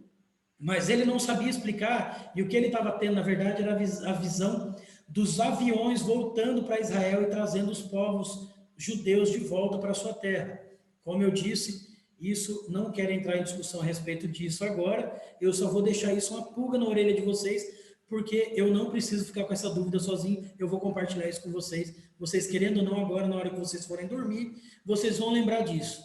mas ele não sabia explicar, e o que ele estava tendo, na verdade, era a visão dos aviões voltando para Israel e trazendo os povos judeus de volta para a sua terra. Como eu disse, isso, não quero entrar em discussão a respeito disso agora, eu só vou deixar isso uma pulga na orelha de vocês, porque eu não preciso ficar com essa dúvida sozinho, eu vou compartilhar isso com vocês. Vocês querendo ou não, agora, na hora que vocês forem dormir, vocês vão lembrar disso.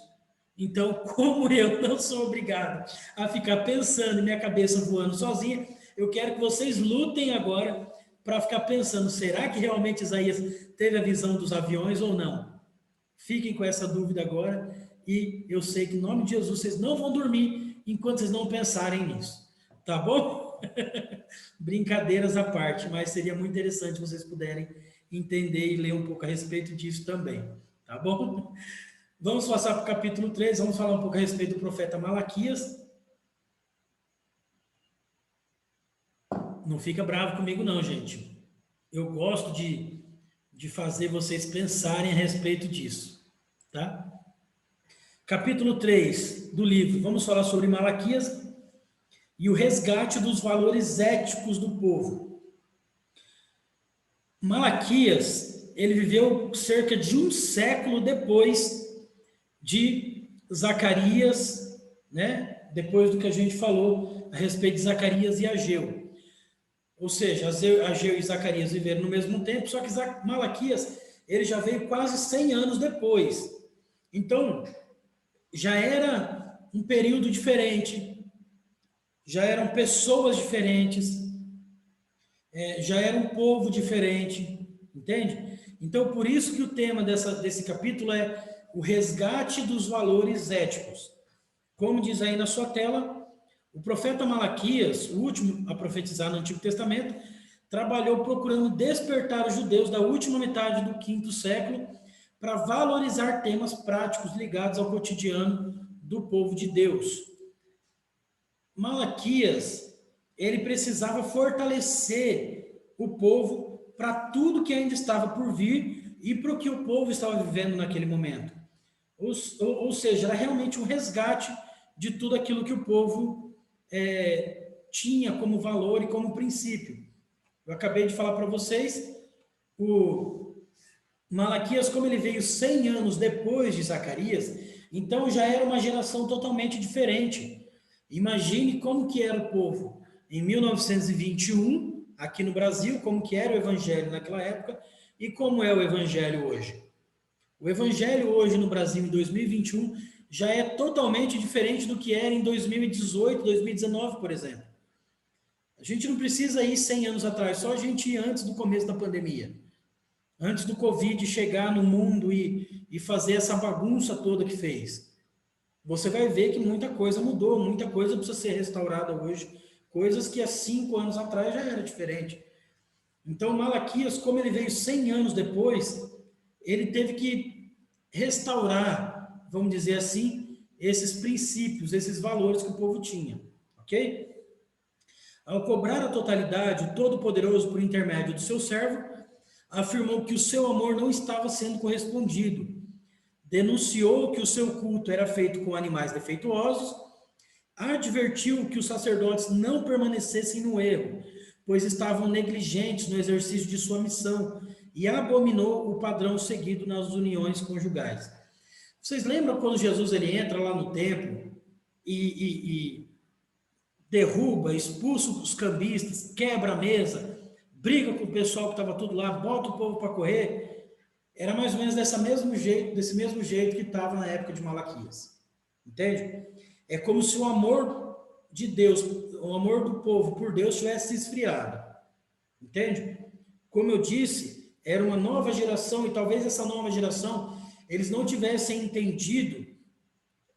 Então, como eu não sou obrigado a ficar pensando em minha cabeça voando sozinha, eu quero que vocês lutem agora para ficar pensando, será que realmente Isaías teve a visão dos aviões ou não? Fiquem com essa dúvida agora, e eu sei que em nome de Jesus vocês não vão dormir enquanto vocês não pensarem nisso, tá bom? Brincadeiras à parte, mas seria muito interessante vocês puderem entender e ler um pouco a respeito disso também, tá bom? Vamos passar para o capítulo 3, vamos falar um pouco a respeito do profeta Malaquias. Não fica bravo comigo não, gente. Eu gosto de fazer vocês pensarem a respeito disso, tá? Capítulo 3 do livro, vamos falar sobre Malaquias e o resgate dos valores éticos do povo. Malaquias, ele viveu cerca de um século depois de Zacarias, né? Depois do que a gente falou a respeito de Zacarias e Ageu. Ou seja, Ageu e Zacarias viveram no mesmo tempo, só que Malaquias, ele já veio quase 100 anos depois. Então, já era um período diferente, já eram pessoas diferentes, já era um povo diferente, entende? Então, por isso que o tema desse capítulo é o resgate dos valores éticos. Como diz aí na sua tela, o profeta Malaquias, o último a profetizar no Antigo Testamento, trabalhou procurando despertar os judeus da última metade do quinto século para valorizar temas práticos ligados ao cotidiano do povo de Deus. Malaquias, ele precisava fortalecer o povo para tudo que ainda estava por vir e para o que o povo estava vivendo naquele momento. Ou seja, era realmente um resgate de tudo aquilo que o povo tinha como valor e como princípio. Eu acabei de falar para vocês, o Malaquias, como ele veio 100 anos depois de Zacarias, então já era uma geração totalmente diferente. Imagine como que era o povo em 1921, aqui no Brasil, como que era o evangelho naquela época e como é o evangelho hoje. O evangelho hoje no Brasil, em 2021, já é totalmente diferente do que era em 2018, 2019, por exemplo. A gente não precisa ir 100 anos atrás, só a gente ir antes do começo da pandemia. Antes do Covid chegar no mundo e fazer essa bagunça toda que fez. Você vai ver que muita coisa mudou, muita coisa precisa ser restaurada hoje, coisas que há 5 anos atrás já era diferente. Então, Malaquias, como ele veio 100 anos depois, ele teve que restaurar, vamos dizer assim, esses princípios, esses valores que o povo tinha, ok? Ao cobrar a totalidade, o Todo-Poderoso, por intermédio do seu servo, afirmou que o seu amor não estava sendo correspondido, denunciou que o seu culto era feito com animais defeituosos, advertiu que os sacerdotes não permanecessem no erro, pois estavam negligentes no exercício de sua missão, e abominou o padrão seguido nas uniões conjugais. Vocês lembram quando Jesus ele entra lá no templo e derruba, expulsa os cambistas, quebra a mesa, briga com o pessoal que estava tudo lá, bota o povo para correr? Era mais ou menos desse mesmo jeito que estava na época de Malaquias. Entende? É como se o amor de Deus, o amor do povo por Deus tivesse esfriado. Entende? Como eu disse, era uma nova geração, e talvez essa nova geração, eles não tivessem entendido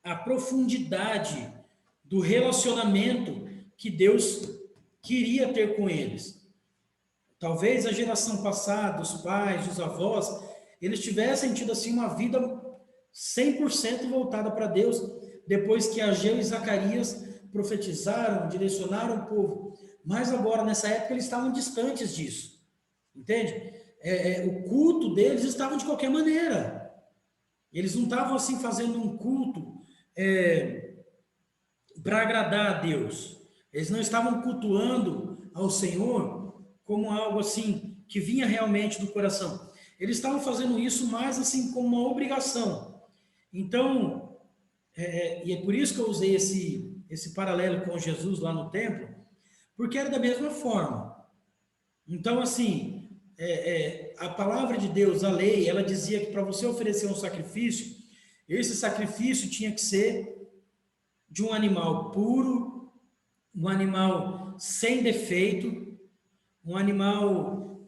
a profundidade do relacionamento que Deus queria ter com eles. Talvez a geração passada, os pais, os avós, eles tivessem tido assim uma vida 100% voltada para Deus, depois que Ageu e Zacarias profetizaram, direcionaram o povo, mas agora, nessa época, eles estavam distantes disso, entende? O culto deles estava de qualquer maneira, eles não estavam assim fazendo um culto para agradar a Deus, eles não estavam cultuando ao Senhor como algo assim, que vinha realmente do coração, eles estavam fazendo isso mais assim como uma obrigação. Então, e é por isso que eu usei esse paralelo com Jesus lá no templo, porque era da mesma forma. Então, assim, a palavra de Deus, a lei, ela dizia que para você oferecer um sacrifício, esse sacrifício tinha que ser de um animal puro, um animal sem defeito, um animal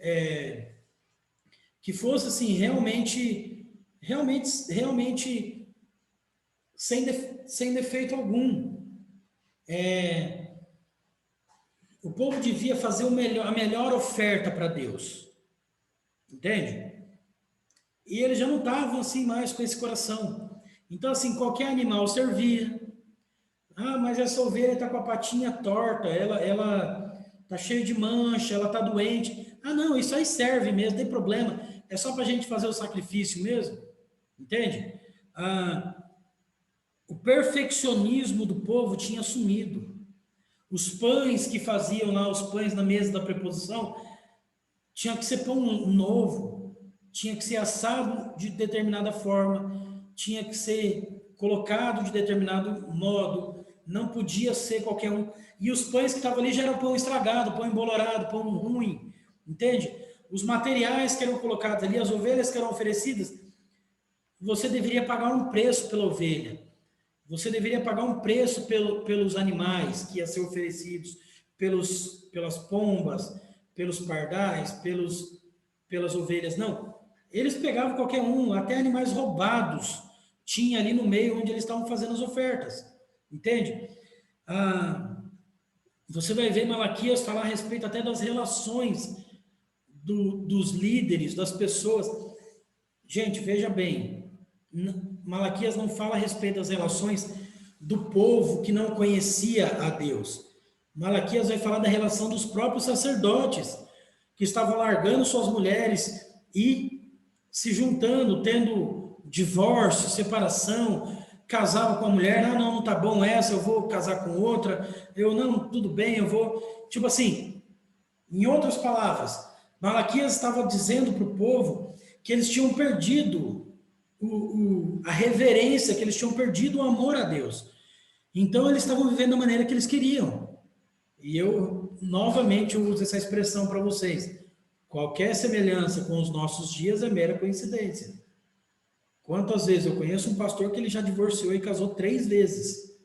que fosse assim realmente sem defeito algum. O povo devia fazer a melhor oferta para Deus, entende? E eles já não estavam assim mais com esse coração. Então, assim, qualquer animal servia. Ah, mas essa ovelha está com a patinha torta, ela está cheia de mancha, ela está doente. Ah, não, isso aí serve mesmo, não tem problema. É só para a gente fazer o sacrifício mesmo, entende? O perfeccionismo do povo tinha sumido. Os pães que faziam lá, os pães na mesa da preposição, tinha que ser pão novo, tinha que ser assado de determinada forma, tinha que ser colocado de determinado modo, não podia ser qualquer um. E os pães que estavam ali já eram pão estragado, pão embolorado, pão ruim, entende? Os materiais que eram colocados ali, as ovelhas que eram oferecidas, você deveria pagar um preço pela ovelha. Você deveria pagar um preço pelos animais que iam ser oferecidos, pelas pombas, pelos pardais, pelas ovelhas. Não, eles pegavam qualquer um, até animais roubados tinha ali no meio onde eles estavam fazendo as ofertas. Entende? Você vai ver Malaquias falar a respeito até das relações dos líderes, das pessoas. Gente, veja bem, Malaquias não fala a respeito das relações do povo que não conhecia a Deus. Malaquias vai falar da relação dos próprios sacerdotes, que estavam largando suas mulheres e se juntando, tendo divórcio, separação, casava com a mulher, não tá bom essa, eu vou casar com outra, eu não, tudo bem, eu vou... Tipo assim, em outras palavras, Malaquias estava dizendo para o povo que eles tinham perdido a reverência, que eles tinham perdido o amor a Deus. Então, eles estavam vivendo da maneira que eles queriam. E eu, novamente, uso essa expressão para vocês. Qualquer semelhança com os nossos dias é mera coincidência. Quantas vezes eu conheço um pastor que ele já divorciou e casou 3 vezes.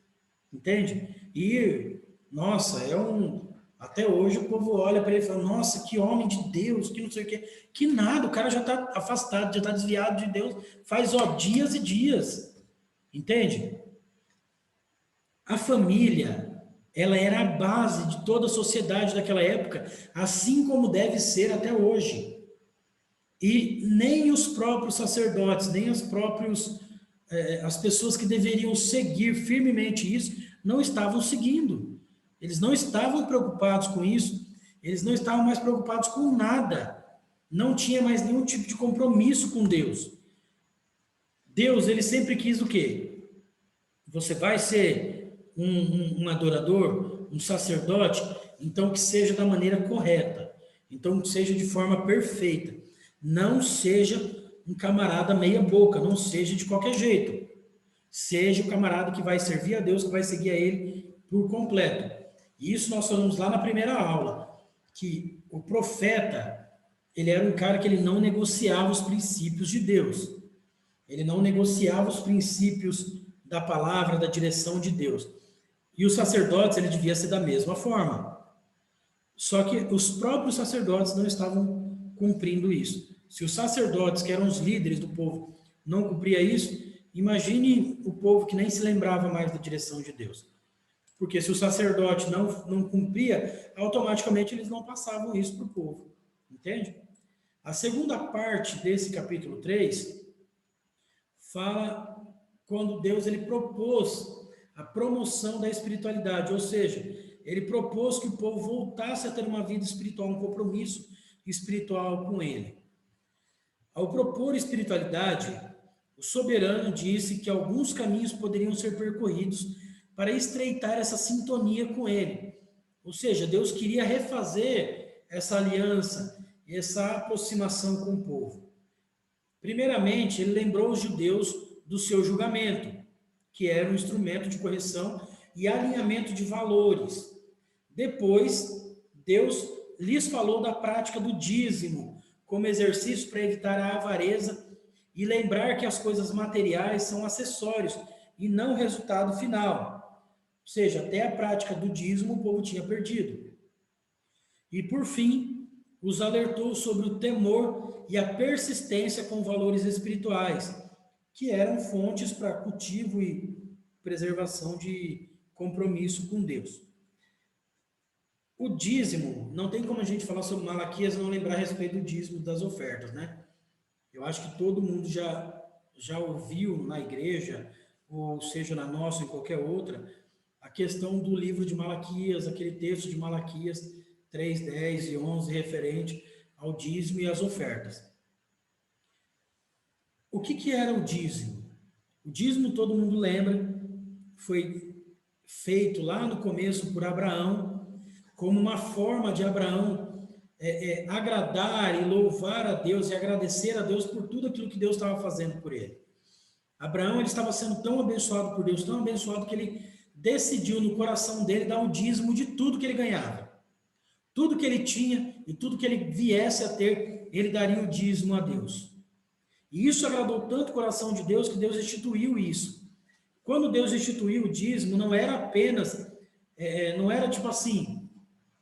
Entende? E, nossa, até hoje o povo olha para ele e fala, nossa, que homem de Deus, que não sei o quê. Que nada, o cara já está afastado, já está desviado de Deus, faz dias e dias. Entende? A família, ela era a base de toda a sociedade daquela época, assim como deve ser até hoje. E nem os próprios sacerdotes, nem as pessoas que deveriam seguir firmemente isso, não estavam seguindo. Eles não estavam preocupados com isso, eles não estavam mais preocupados com nada. Não tinha mais nenhum tipo de compromisso com Deus. Deus, ele sempre quis o quê? Você vai ser um adorador, um sacerdote, então que seja da maneira correta, então que seja de forma perfeita. Não seja um camarada meia boca, não seja de qualquer jeito. Seja o camarada que vai servir a Deus, que vai seguir a Ele por completo. E isso nós falamos lá na primeira aula, que o profeta, ele era um cara que ele não negociava os princípios de Deus. Ele não negociava os princípios da palavra, da direção de Deus. E os sacerdotes, ele devia ser da mesma forma. Só que os próprios sacerdotes não estavam cumprindo isso. Se os sacerdotes, que eram os líderes do povo, não cumpriam isso, imagine o povo que nem se lembrava mais da direção de Deus. Porque se o sacerdote não cumpria, automaticamente eles não passavam isso para o povo. Entende? A segunda parte desse capítulo 3 fala quando Deus ele propôs a promoção da espiritualidade, ou seja, ele propôs que o povo voltasse a ter uma vida espiritual, um compromisso espiritual com ele. Ao propor espiritualidade, o soberano disse que alguns caminhos poderiam ser percorridos para estreitar essa sintonia com ele. Ou seja, Deus queria refazer essa aliança, essa aproximação com o povo. Primeiramente, ele lembrou os judeus do seu julgamento, que era um instrumento de correção e alinhamento de valores. Depois, Deus lhes falou da prática do dízimo, como exercício para evitar a avareza e lembrar que as coisas materiais são acessórios e não o resultado final. Ou seja, até a prática do dízimo o povo tinha perdido. E, por fim, os alertou sobre o temor e a persistência com valores espirituais, que eram fontes para cultivo e preservação de compromisso com Deus. O dízimo, não tem como a gente falar sobre Malaquias e não lembrar a respeito do dízimo das ofertas, né? Eu acho que todo mundo já ouviu na igreja, ou seja, na nossa ou em qualquer outra, a questão do livro de Malaquias, aquele texto de Malaquias 3, 10 e 11, referente ao dízimo e às ofertas. O que era o dízimo? O dízimo, todo mundo lembra, foi feito lá no começo por Abraão, como uma forma de Abraão agradar e louvar a Deus e agradecer a Deus por tudo aquilo que Deus estava fazendo por ele. Abraão, ele estava sendo tão abençoado por Deus, tão abençoado que ele decidiu no coração dele dar o dízimo de tudo que ele ganhava. Tudo que ele tinha e tudo que ele viesse a ter, ele daria o dízimo a Deus. E isso agradou tanto o coração de Deus que Deus instituiu isso. Quando Deus instituiu o dízimo, não era apenas, não era tipo assim,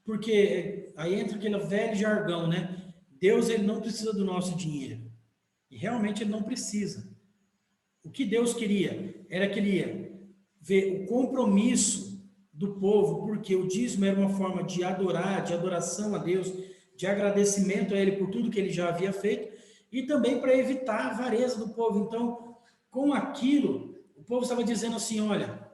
porque aí entra aquele velho jargão, né? Deus, ele não precisa do nosso dinheiro. E realmente ele não precisa. O que Deus queria era que ele ia ver o compromisso do povo, porque o dízimo era uma forma de adorar, de adoração a Deus, de agradecimento a ele por tudo que ele já havia feito, e também para evitar a avareza do povo. Então, com aquilo, o povo estava dizendo assim, olha,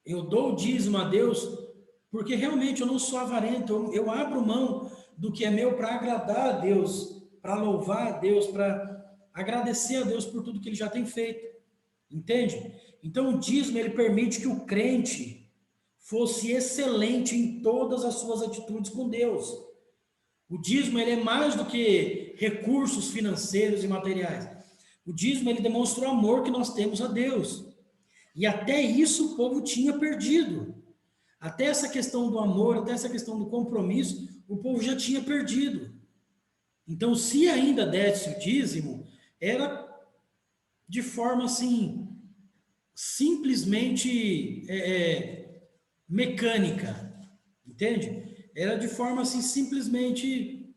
eu dou o dízimo a Deus porque realmente eu não sou avarento, eu abro mão do que é meu para agradar a Deus, para louvar a Deus, para agradecer a Deus por tudo que ele já tem feito. Entende? Então o dízimo, ele permite que o crente fosse excelente em todas as suas atitudes com Deus. O dízimo, ele é mais do que recursos financeiros e materiais. O dízimo, ele demonstra o amor que nós temos a Deus. E até isso o povo tinha perdido. Até essa questão do amor, até essa questão do compromisso, o povo já tinha perdido. Então, se ainda desse o dízimo, era de forma assim, simplesmente mecânica, entende? Era de forma assim, simplesmente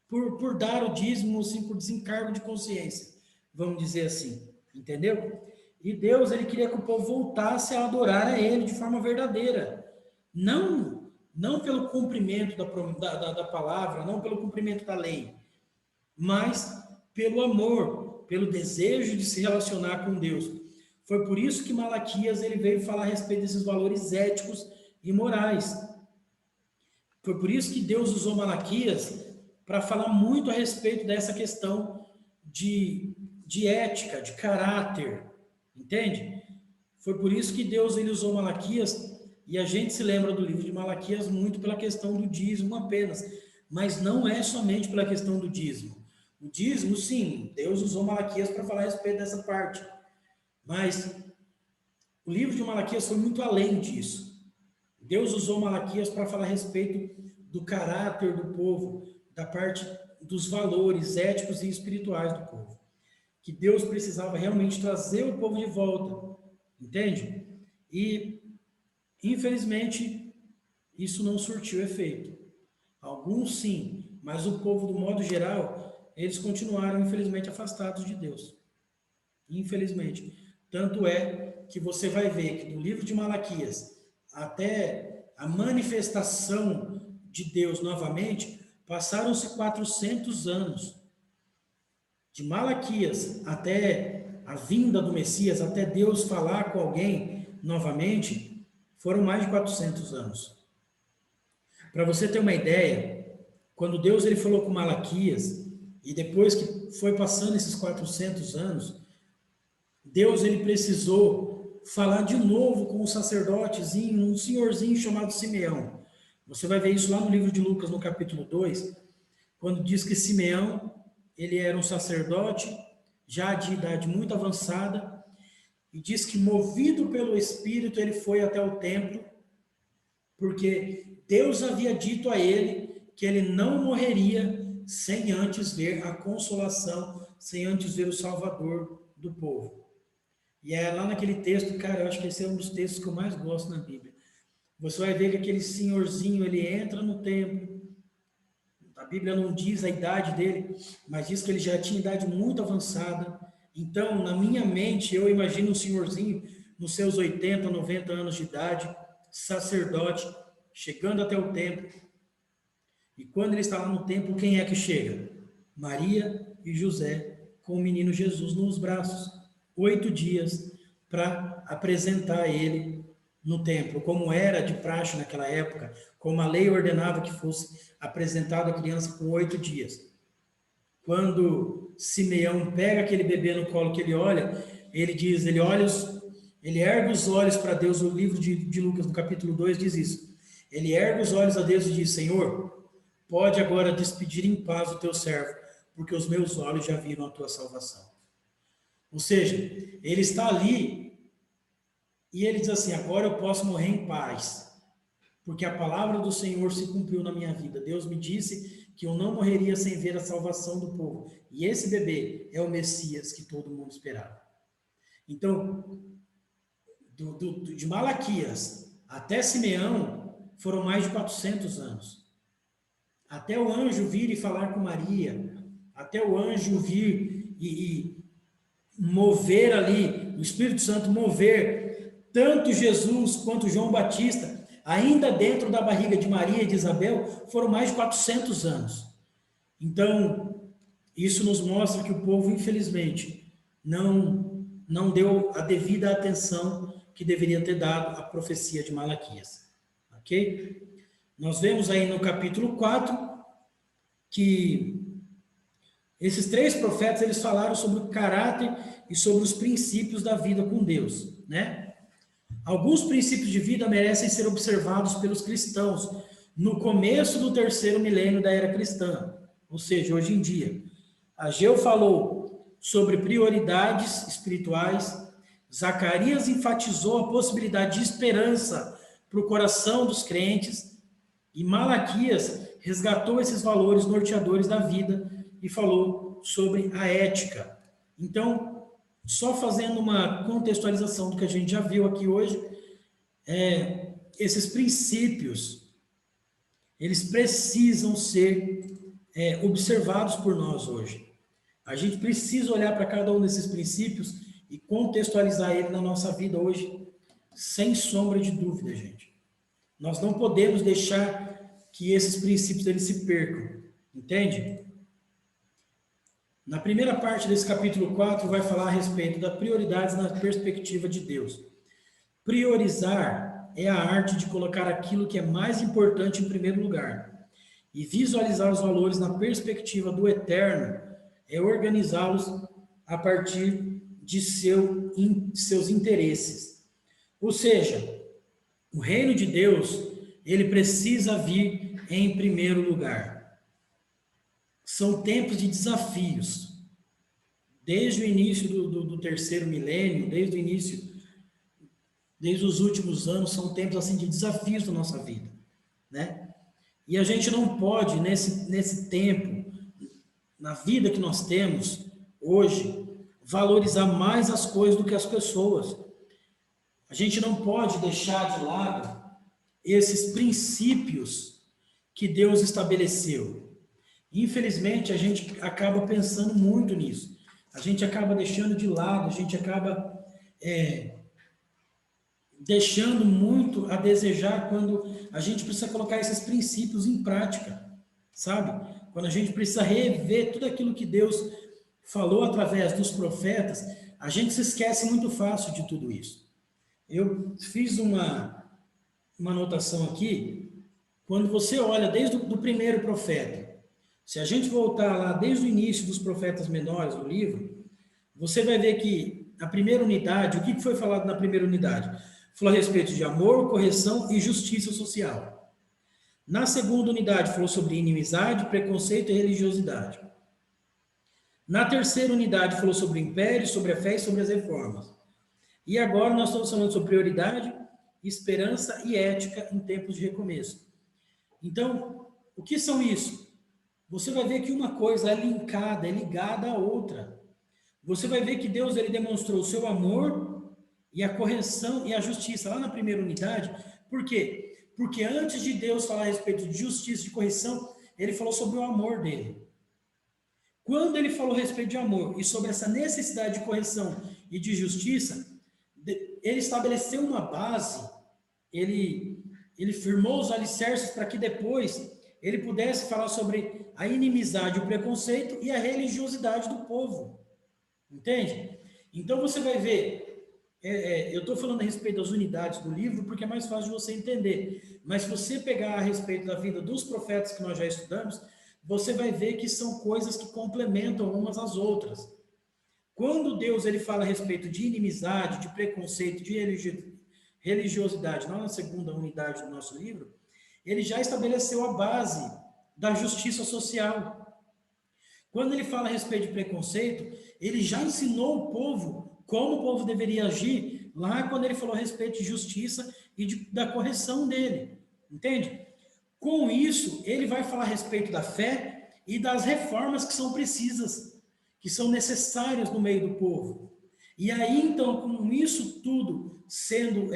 por dar o dízimo, assim, por desencargo de consciência, vamos dizer assim, entendeu? E Deus, ele queria que o povo voltasse a adorar a ele de forma verdadeira. Não pelo cumprimento da palavra, não pelo cumprimento da lei, mas pelo amor, pelo desejo de se relacionar com Deus. Foi por isso que Malaquias, ele veio falar a respeito desses valores éticos e morais. Foi por isso que Deus usou Malaquias para falar muito a respeito dessa questão de ética, de caráter, entende? Foi por isso que Deus, ele usou Malaquias. E a gente se lembra do livro de Malaquias muito pela questão do dízimo apenas, mas não é somente pela questão do dízimo. O dízimo, sim, Deus usou Malaquias para falar a respeito dessa parte, mas o livro de Malaquias foi muito além disso. Deus usou Malaquias para falar a respeito do caráter do povo, da parte dos valores éticos e espirituais do povo, que Deus precisava realmente trazer o povo de volta, entende? E infelizmente, isso não surtiu efeito. Alguns sim, mas o povo, do modo geral, eles continuaram, infelizmente, afastados de Deus. Infelizmente. Tanto é que você vai ver que do livro de Malaquias até a manifestação de Deus novamente, passaram-se 400 anos. De Malaquias até a vinda do Messias, até Deus falar com alguém novamente, foram mais de 400 anos. Para você ter uma ideia, quando Deus ele falou com Malaquias, e depois que foi passando esses 400 anos, Deus ele precisou falar de novo com um sacerdotezinho, um senhorzinho chamado Simeão. Você vai ver isso lá no livro de Lucas, no capítulo 2, quando diz que Simeão, ele era um sacerdote, já de idade muito avançada, e diz que movido pelo Espírito, ele foi até o templo, porque Deus havia dito a ele que ele não morreria sem antes ver a consolação, sem antes ver o Salvador do povo. E é lá naquele texto, cara, eu acho que esse é um dos textos que eu mais gosto na Bíblia. Você vai ver que aquele senhorzinho, ele entra no templo, a Bíblia não diz a idade dele, mas diz que ele já tinha idade muito avançada. Então, na minha mente, eu imagino um senhorzinho nos seus 80, 90 anos de idade, sacerdote, chegando até o templo. E quando ele está lá no templo, quem é que chega? Maria e José, com o menino Jesus nos braços. 8 dias para apresentar ele no templo, como era de praxe naquela época, como a lei ordenava que fosse apresentada a criança com 8 dias. Quando Simeão pega aquele bebê no colo que ele olha, ele diz, ele ergue os olhos para Deus, o livro de Lucas, no capítulo 2, diz isso. Ele ergue os olhos a Deus e diz, Senhor, pode agora despedir em paz o teu servo, porque os meus olhos já viram a tua salvação. Ou seja, ele está ali e ele diz assim, agora eu posso morrer em paz, porque a palavra do Senhor se cumpriu na minha vida. Deus me disse que eu não morreria sem ver a salvação do povo. E esse bebê é o Messias que todo mundo esperava. Então, de Malaquias até Simeão, foram mais de 400 anos. Até o anjo vir e falar com Maria, até o anjo vir e mover ali, o Espírito Santo mover tanto Jesus quanto João Batista, ainda dentro da barriga de Maria e de Isabel, foram mais de 400 anos. Então, isso nos mostra que o povo, infelizmente, não deu a devida atenção que deveria ter dado à profecia de Malaquias. Ok? Nós vemos aí no capítulo 4 que esses 3 profetas, eles falaram sobre o caráter e sobre os princípios da vida com Deus, né? Alguns princípios de vida merecem ser observados pelos cristãos no começo do 3º milênio da era cristã, ou seja, hoje em dia. Ageu falou sobre prioridades espirituais, Zacarias enfatizou a possibilidade de esperança para o coração dos crentes, e Malaquias resgatou esses valores norteadores da vida e falou sobre a ética. Então, só fazendo uma contextualização do que a gente já viu aqui hoje, esses princípios, eles precisam ser observados por nós hoje. A gente precisa olhar para cada um desses princípios e contextualizar ele na nossa vida hoje, sem sombra de dúvida, gente. Nós não podemos deixar que esses princípios eles se percam, entende? Na primeira parte desse capítulo 4 vai falar a respeito das prioridades na perspectiva de Deus. Priorizar é a arte de colocar aquilo que é mais importante em primeiro lugar. E visualizar os valores na perspectiva do eterno é organizá-los a partir de seus interesses. Ou seja, o reino de Deus, ele precisa vir em primeiro lugar. São tempos de desafios. Desde o início do 3º milênio, desde os últimos anos, são tempos assim de desafios da nossa vida, né? E a gente não pode, nesse tempo, na vida que nós temos hoje, valorizar mais as coisas do que as pessoas. A gente não pode deixar de lado esses princípios que Deus estabeleceu. Infelizmente, a gente acaba pensando muito nisso. A gente acaba deixando de lado, a gente acaba deixando muito a desejar quando a gente precisa colocar esses princípios em prática, sabe? Quando a gente precisa rever tudo aquilo que Deus falou através dos profetas, a gente se esquece muito fácil de tudo isso. Eu fiz uma anotação aqui, quando você olha desde o primeiro profeta, se a gente voltar lá desde o início dos profetas menores do livro, você vai ver que a primeira unidade, o que foi falado na primeira unidade? Falou a respeito de amor, correção e justiça social. Na segunda unidade, falou sobre inimizade, preconceito e religiosidade. Na terceira unidade, falou sobre o império, sobre a fé e sobre as reformas. E agora nós estamos falando sobre prioridade, esperança e ética em tempos de recomeço. Então, o que são isso? Você vai ver que uma coisa é linkada, é ligada à outra. Você vai ver que Deus ele demonstrou o seu amor e a correção e a justiça lá na primeira unidade. Por quê? Porque antes de Deus falar a respeito de justiça e de correção, ele falou sobre o amor dele. Quando ele falou a respeito de amor e sobre essa necessidade de correção e de justiça, ele estabeleceu uma base, ele firmou os alicerces para que depois ele pudesse falar sobre a inimizade, o preconceito e a religiosidade do povo. Entende? Então você vai ver, eu estou falando a respeito das unidades do livro porque é mais fácil de você entender, mas se você pegar a respeito da vida dos profetas que nós já estudamos, você vai ver que são coisas que complementam umas às outras. Quando Deus ele fala a respeito de inimizade, de preconceito, de religiosidade, não na segunda unidade do nosso livro, ele já estabeleceu a base da justiça social. Quando ele fala a respeito de preconceito, ele já ensinou o povo como o povo deveria agir lá quando ele falou a respeito de justiça e da correção dele. Entende? Com isso, ele vai falar a respeito da fé e das reformas que são precisas, que são necessárias no meio do povo. E aí, então, com isso tudo sendo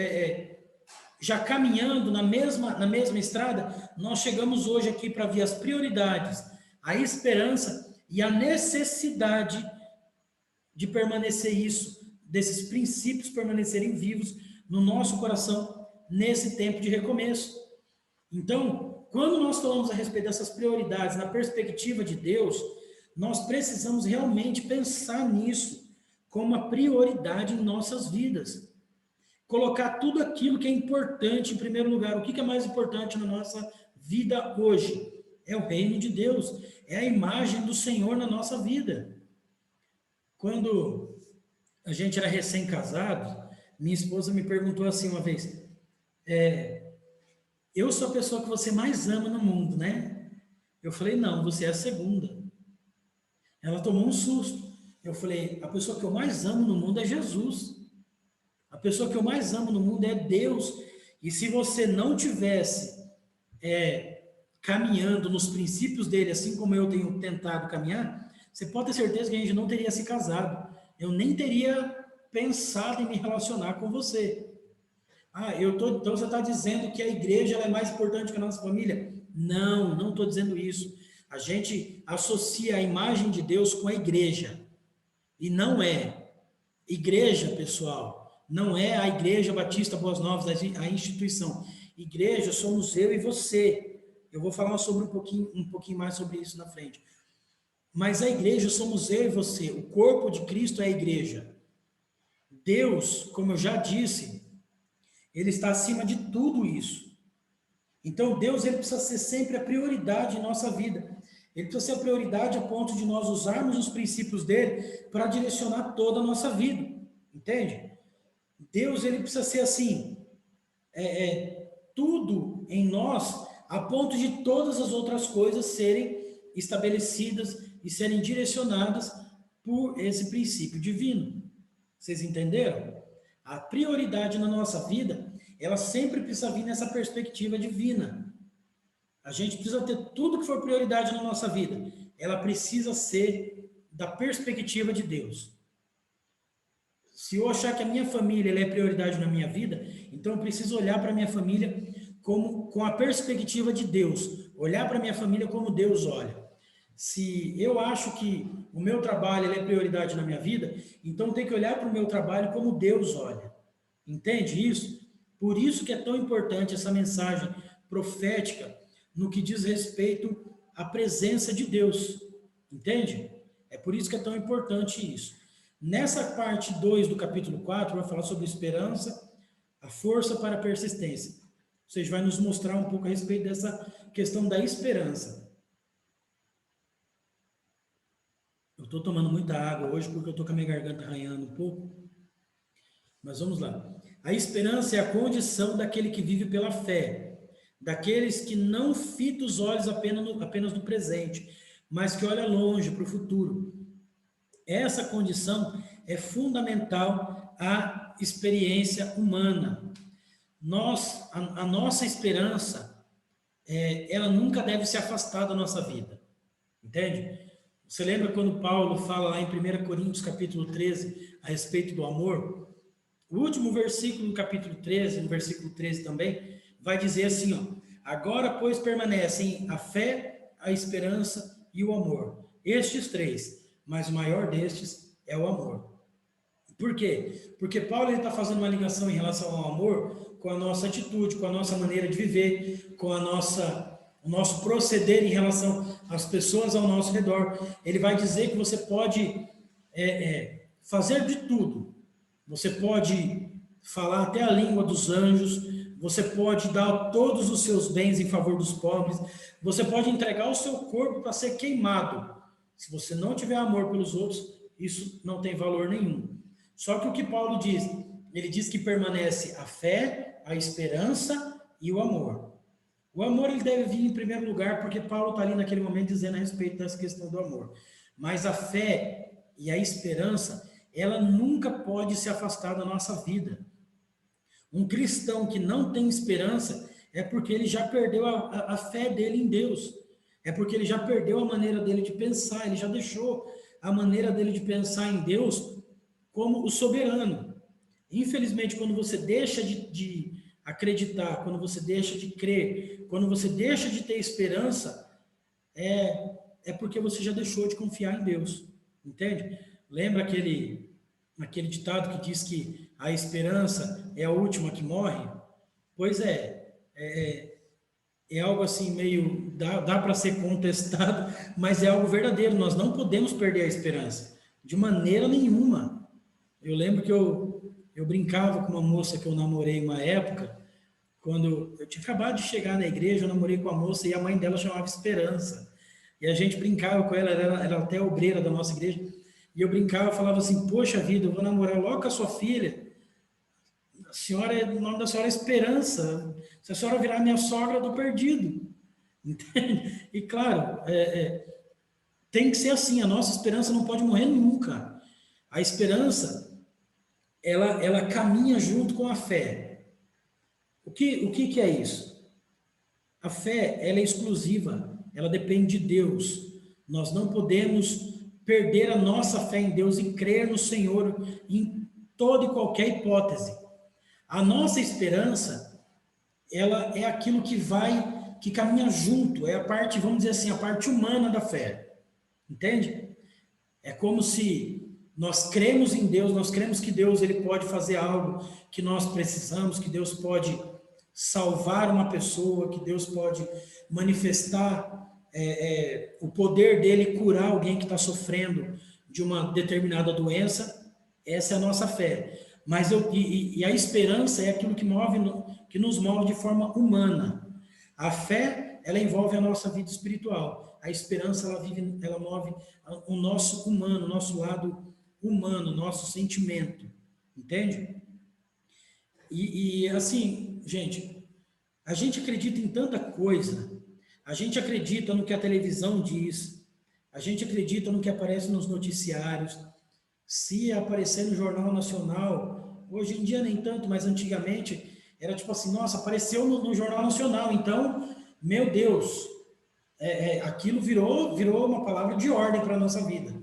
já caminhando na mesma estrada, nós chegamos hoje aqui para ver as prioridades, a esperança e a necessidade de permanecer desses princípios permanecerem vivos no nosso coração nesse tempo de recomeço. Então, quando nós falamos a respeito dessas prioridades na perspectiva de Deus, nós precisamos realmente pensar nisso como uma prioridade em nossas vidas. Colocar tudo aquilo que é importante em primeiro lugar. O que é mais importante na nossa vida hoje? É o reino de Deus, é a imagem do Senhor na nossa vida. Quando a gente era recém-casado, minha esposa me perguntou assim uma vez, eu sou a pessoa que você mais ama no mundo, né? Eu falei, não, você é a segunda. Ela tomou um susto. Eu falei, a pessoa que eu mais amo no mundo é Jesus. A pessoa que eu mais amo no mundo é Deus. E se você não tivesse caminhando nos princípios dele, assim como eu tenho tentado caminhar, você pode ter certeza que a gente não teria se casado. Eu nem teria pensado em me relacionar com você. Então você está dizendo que a igreja ela é mais importante que a nossa família? Não, não estou dizendo isso. A gente associa a imagem de Deus com a igreja. E não é. Igreja, pessoal, não é a Igreja Batista Boas Novas, a instituição. Igreja somos eu e você. Eu vou falar sobre um pouquinho mais sobre isso na frente. Mas a igreja somos eu e você. O corpo de Cristo é a igreja. Deus, como eu já disse, ele está acima de tudo isso. Então, Deus ele precisa ser sempre a prioridade em nossa vida. Ele precisa ser a prioridade a ponto de nós usarmos os princípios dele para direcionar toda a nossa vida. Entende? Deus ele precisa ser assim, tudo em nós, a ponto de todas as outras coisas serem estabelecidas e serem direcionadas por esse princípio divino. Vocês entenderam? A prioridade na nossa vida, ela sempre precisa vir nessa perspectiva divina. A gente precisa ter tudo que for prioridade na nossa vida. Ela precisa ser da perspectiva de Deus. Se eu achar que a minha família ela é prioridade na minha vida, então eu preciso olhar para a minha família com a perspectiva de Deus. Olhar para a minha família como Deus olha. Se eu acho que o meu trabalho ele é prioridade na minha vida, então tem que olhar para o meu trabalho como Deus olha. Entende isso? Por isso que é tão importante essa mensagem profética no que diz respeito à presença de Deus. Entende? É por isso que é tão importante isso. Nessa parte 2 do capítulo 4, vai falar sobre esperança, força para a persistência. Ou seja, vai nos mostrar um pouco a respeito dessa questão da esperança. Eu estou tomando muita água hoje porque eu estou com a minha garganta arranhando um pouco. Mas vamos lá. A esperança é a condição daquele que vive pela fé, daqueles que não fitam os olhos apenas no presente, mas que olha longe para o futuro. Essa condição é fundamental à experiência humana. A nossa esperança, ela nunca deve se afastar da nossa vida. Entende? Você lembra quando Paulo fala lá em 1 Coríntios capítulo 13 a respeito do amor? O último versículo do capítulo 13, no versículo 13 também, vai dizer assim, ó, agora, pois, permanecem a fé, a esperança e o amor. Estes três, mas o maior destes é o amor. Por quê? Porque Paulo está fazendo uma ligação em relação ao amor com a nossa atitude, com a nossa maneira de viver, com o nosso proceder em relação às pessoas ao nosso redor. Ele vai dizer que você pode fazer de tudo. Você pode falar até a língua dos anjos, você pode dar todos os seus bens em favor dos pobres, você pode entregar o seu corpo para ser queimado. Se você não tiver amor pelos outros, isso não tem valor nenhum. Só que o que Paulo diz? Ele diz que permanece a fé, a esperança e o amor. O amor ele deve vir em primeiro lugar, porque Paulo está ali naquele momento dizendo a respeito dessa questão do amor. Mas a fé e a esperança, ela nunca pode se afastar da nossa vida. Um cristão que não tem esperança é porque ele já perdeu a fé dele em Deus. É porque ele já perdeu a maneira dele de pensar, ele já deixou a maneira dele de pensar em Deus como o soberano. Infelizmente, quando você deixa de acreditar, quando você deixa de crer, quando você deixa de ter esperança, é porque você já deixou de confiar em Deus. Entende? Lembra aquele ditado que diz que a esperança é a última que morre? Pois é algo assim meio, dá para ser contestado, mas é algo verdadeiro. Nós não podemos perder a esperança, de maneira nenhuma. Eu lembro que eu brincava com uma moça que eu namorei uma época, quando eu tinha acabado de chegar na igreja, eu namorei com a moça e a mãe dela chamava Esperança. E a gente brincava com ela, ela era até obreira da nossa igreja, e eu brincava, falava assim, poxa vida, eu vou namorar logo com a sua filha, o nome da senhora é Esperança, se a senhora virar minha sogra, eu tô perdido. Entende? E claro, tem que ser assim, a nossa esperança não pode morrer nunca. A esperança, ela caminha junto com a fé. O que é isso? A fé, ela é exclusiva, ela depende de Deus. Nós não podemos perder a nossa fé em Deus e crer no Senhor em toda e qualquer hipótese. A nossa esperança, ela é aquilo que caminha junto, é a parte, vamos dizer assim, a parte humana da fé. Entende? É como se nós cremos em Deus, nós cremos que Deus ele pode fazer algo que nós precisamos, que Deus pode salvar uma pessoa, que Deus pode manifestar o poder dele, curar alguém que está sofrendo de uma determinada doença. Essa é a nossa fé. Mas a esperança é aquilo que nos move de forma humana. A fé, ela envolve a nossa vida espiritual. A esperança, ela move o nosso humano, o nosso lado humano, nosso sentimento. Entende? E assim, gente, a gente acredita em tanta coisa. A gente acredita no que a televisão diz. A gente acredita no que aparece nos noticiários. Se aparecer no Jornal Nacional, hoje em dia nem tanto, mas antigamente era tipo assim, nossa, apareceu no Jornal Nacional, então, meu Deus, aquilo virou uma palavra de ordem para a nossa vida.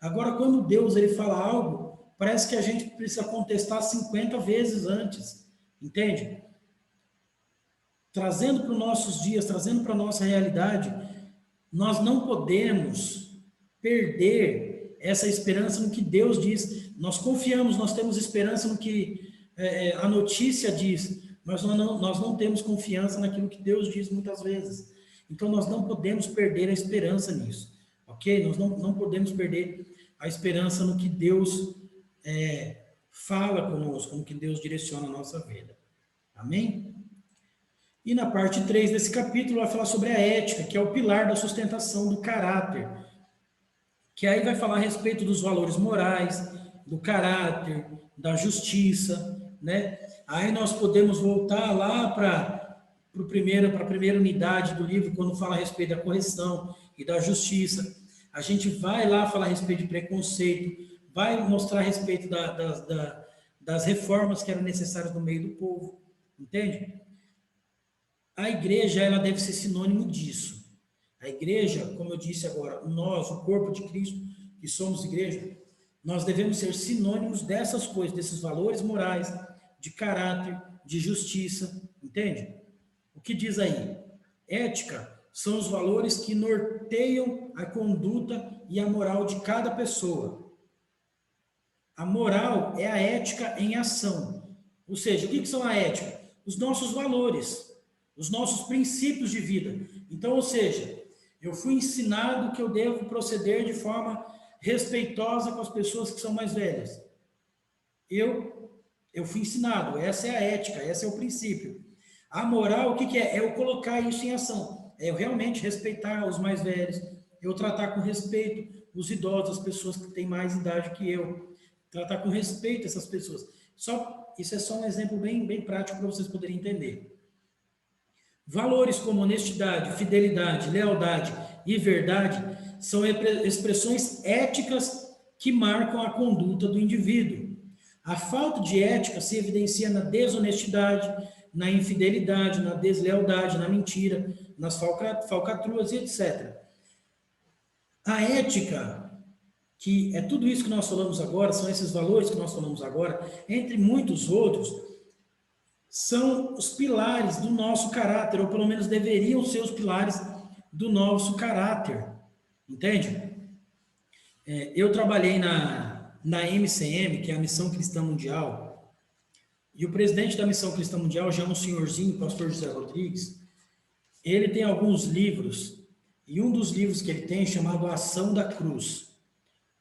Agora, quando Deus ele fala algo, parece que a gente precisa contestar 50 vezes antes, entende? Trazendo para os nossos dias, trazendo para a nossa realidade, nós não podemos perder essa esperança no que Deus diz. Nós confiamos, nós temos esperança no que a notícia diz, mas nós não temos confiança naquilo que Deus diz muitas vezes. Então, nós não podemos perder a esperança nisso, ok? Nós não podemos perder a esperança no que Deus fala conosco, como que Deus direciona a nossa vida. Amém? E na parte 3 desse capítulo vai falar sobre a ética, que é o pilar da sustentação do caráter, que aí vai falar a respeito dos valores morais, do caráter, da justiça, né? Aí nós podemos voltar lá para a primeira unidade do livro, quando fala a respeito da correção e da justiça. A gente vai lá falar a respeito de preconceito, vai mostrar a respeito das reformas que eram necessárias no meio do povo, entende? A igreja, ela deve ser sinônimo disso. A igreja, como eu disse agora, nós, o corpo de Cristo, que somos igreja, nós devemos ser sinônimos dessas coisas, desses valores morais, de caráter, de justiça, entende? O que diz aí? Ética são os valores que norteiam a conduta e a moral de cada pessoa. A moral é a ética em ação. Ou seja, o que são a ética? Os nossos valores, os nossos princípios de vida. Então, ou seja, eu fui ensinado que eu devo proceder de forma respeitosa com as pessoas que são mais velhas. Eu fui ensinado, essa é a ética, esse é o princípio. A moral, o que é? É eu colocar isso em ação. É eu realmente respeitar os mais velhos, eu tratar com respeito os idosos, as pessoas que têm mais idade que eu, tratar com respeito essas pessoas. Isso é só um exemplo bem prático para vocês poderem entender. Valores como honestidade, fidelidade, lealdade e verdade são expressões éticas que marcam a conduta do indivíduo. A falta de ética se evidencia na desonestidade, na infidelidade, na deslealdade, na mentira, nas falcatruas e etc. A ética, que é tudo isso que nós falamos agora, são esses valores que nós falamos agora, entre muitos outros, são os pilares do nosso caráter, ou pelo menos deveriam ser os pilares do nosso caráter, entende? Eu trabalhei na MCM, que é a Missão Cristã Mundial, e o presidente da Missão Cristã Mundial já é um senhorzinho, o pastor José Rodrigues. Ele tem alguns livros, e um dos livros que ele tem é chamado A Ação da Cruz.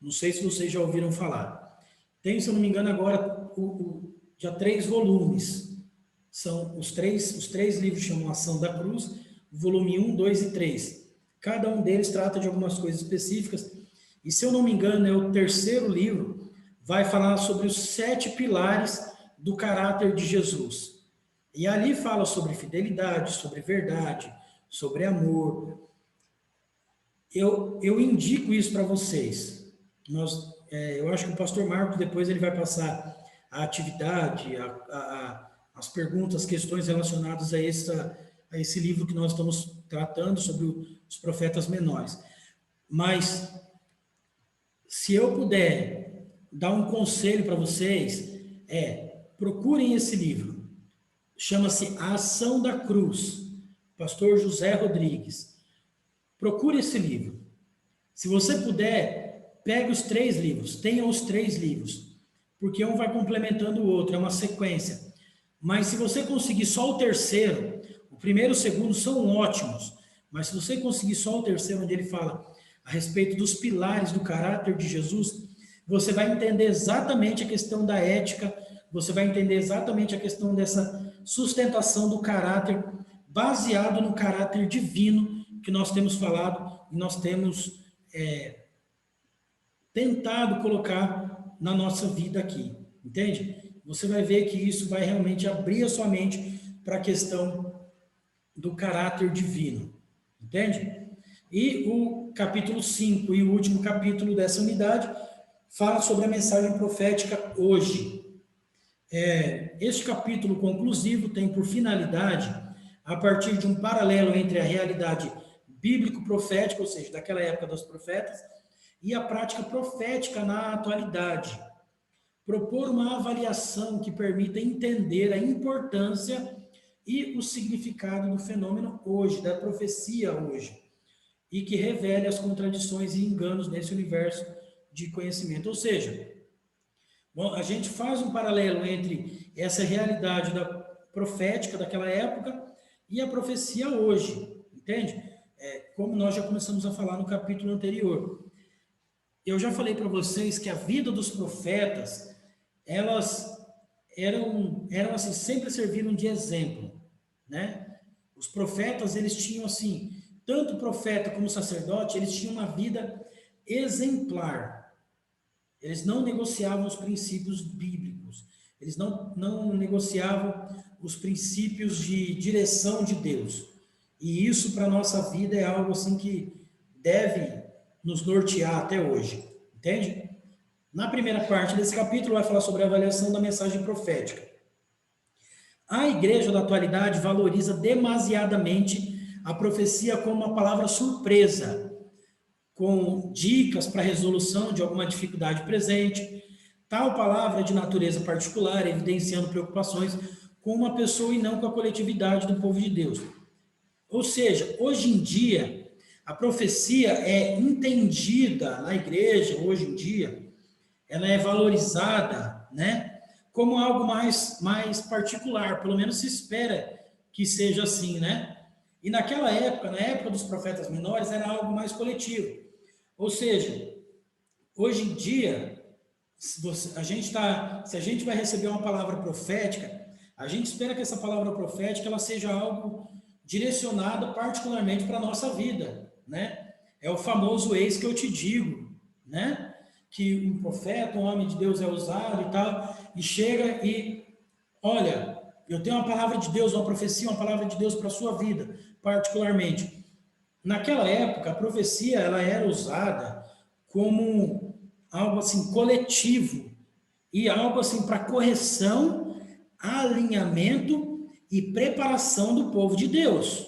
Não sei se vocês já ouviram falar. Tem, se eu não me engano, agora já 3 volumes. São os três livros chamam Ação da Cruz, volume 1, 2 e 3. Cada um deles trata de algumas coisas específicas. E se eu não me engano, é o 3º livro, vai falar sobre os 7 pilares do caráter de Jesus. E ali fala sobre fidelidade, sobre verdade, sobre amor. Eu indico isso para vocês. Eu acho que o pastor Marcos, depois ele vai passar a atividade, as perguntas, questões relacionadas a esse livro que nós estamos tratando sobre os profetas menores. Mas, se eu puder dar um conselho para vocês, procurem esse livro. Chama-se A Ação da Cruz, pastor José Rodrigues. Procure esse livro. Se você puder, pegue os 3 livros, tenha os 3 livros, porque um vai complementando o outro, é uma sequência. Mas se você conseguir só o 3º, o 1º e o 2º são ótimos, mas se você conseguir só o 3º, onde ele fala a respeito dos pilares do caráter de Jesus, você vai entender exatamente a questão da ética, você vai entender exatamente a questão dessa sustentação do caráter, baseado no caráter divino que nós temos falado e nós temos tentado colocar na nossa vida aqui, entende? Você vai ver que isso vai realmente abrir a sua mente para a questão do caráter divino, entende? E o capítulo 5 e o último capítulo dessa unidade fala sobre a mensagem profética hoje. Este capítulo conclusivo tem por finalidade, a partir de um paralelo entre a realidade bíblico-profética, ou seja, daquela época dos profetas, e a prática profética na atualidade, propor uma avaliação que permita entender a importância e o significado do fenômeno hoje, da profecia hoje, e que revele as contradições e enganos nesse universo de conhecimento. Ou seja, a gente faz um paralelo entre essa realidade profética daquela época e a profecia hoje, entende? Como nós já começamos a falar no capítulo anterior. Eu já falei para vocês que a vida dos profetas elas eram assim, sempre serviram de exemplo, né? Os profetas, eles tinham assim, tanto o profeta como o sacerdote, eles tinham uma vida exemplar. Eles não negociavam os princípios bíblicos, eles não negociavam os princípios de direção de Deus. E isso para a nossa vida é algo assim que deve nos nortear até hoje, entende? Na primeira parte desse capítulo vai falar sobre a avaliação da mensagem profética. A igreja da atualidade valoriza demasiadamente a profecia como uma palavra surpresa, com dicas para a resolução de alguma dificuldade presente. Tal palavra é de natureza particular, evidenciando preocupações com uma pessoa e não com a coletividade do povo de Deus. Ou seja, hoje em dia, a profecia é entendida na igreja, hoje em dia, ela é valorizada, né, como algo mais particular, pelo menos se espera que seja assim, né? E naquela época, na época dos profetas menores, era algo mais coletivo. Ou seja, hoje em dia, se a gente vai receber uma palavra profética, a gente espera que essa palavra profética ela seja algo direcionado particularmente para a nossa vida, né? É o famoso eis que eu te digo, né? Que um profeta, um homem de Deus é usado e tal, e chega e, olha, eu tenho uma palavra de Deus, uma profecia, uma palavra de Deus para a sua vida, particularmente. Naquela época, a profecia ela era usada como algo assim coletivo e algo assim para correção, alinhamento e preparação do povo de Deus.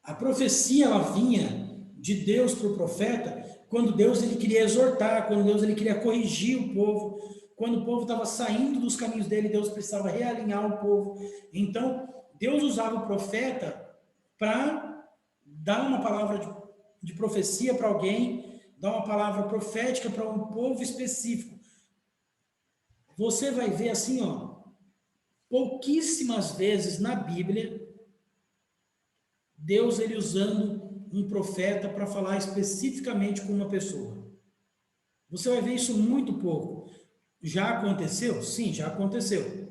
A profecia ela vinha de Deus para o profeta quando Deus ele queria exortar, quando Deus ele queria corrigir o povo, quando o povo estava saindo dos caminhos dele, Deus precisava realinhar o povo. Então, Deus usava o profeta para dar uma palavra de profecia para alguém, dar uma palavra profética para um povo específico. Você vai ver assim, ó, pouquíssimas vezes na Bíblia, Deus ele usando um profeta para falar especificamente com uma pessoa. Você vai ver isso muito pouco. Já aconteceu? Sim, já aconteceu.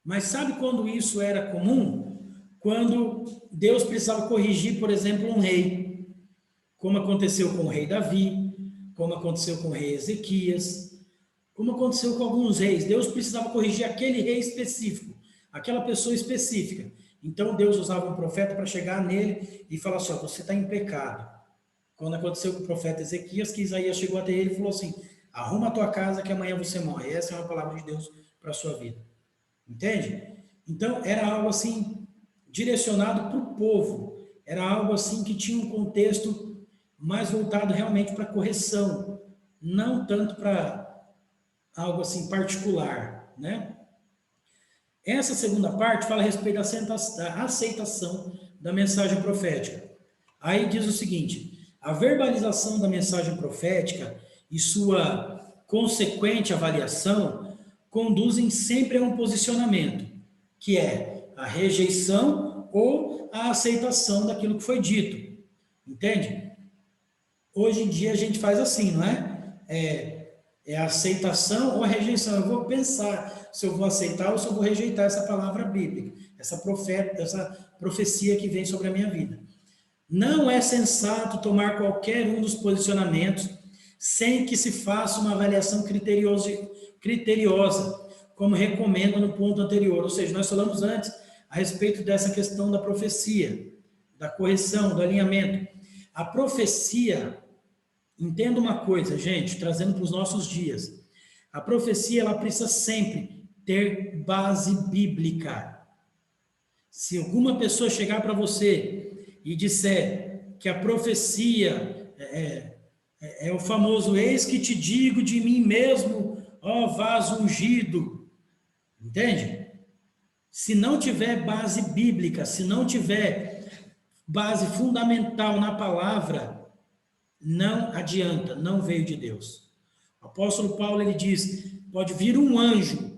Mas sabe quando isso era comum? Quando Deus precisava corrigir, por exemplo, um rei, como aconteceu com o rei Davi, como aconteceu com o rei Ezequias, como aconteceu com alguns reis. Deus precisava corrigir aquele rei específico, aquela pessoa específica. Então Deus usava um profeta para chegar nele e falar assim, ó, você está em pecado. Quando aconteceu com o profeta Ezequias, que Isaías chegou até ele e falou assim, arruma a tua casa que amanhã você morre. Essa é uma palavra de Deus para a sua vida. Entende? Então era algo assim direcionado para o povo. Era algo assim que tinha um contexto mais voltado realmente para correção, não tanto para algo assim particular, né? Essa segunda parte fala a respeito da aceitação da mensagem profética. Aí diz o seguinte, a verbalização da mensagem profética e sua consequente avaliação conduzem sempre a um posicionamento, que é a rejeição ou a aceitação daquilo que foi dito. Entende? Hoje em dia a gente faz assim, não é? É a aceitação ou a rejeição. Eu vou pensar se eu vou aceitar ou se eu vou rejeitar essa palavra bíblica, essa profecia que vem sobre a minha vida. Não é sensato tomar qualquer um dos posicionamentos sem que se faça uma avaliação criteriosa, como recomenda no ponto anterior. Ou seja, nós falamos antes a respeito dessa questão da profecia, da correção, do alinhamento. A profecia, entenda uma coisa, gente, trazendo para os nossos dias. A profecia, ela precisa sempre ter base bíblica. Se alguma pessoa chegar para você e disser que a profecia é o famoso eis que te digo de mim mesmo, ó vaso ungido, entende? Se não tiver base bíblica, se não tiver base fundamental na palavra, não adianta, não veio de Deus. O apóstolo Paulo ele diz, pode vir um anjo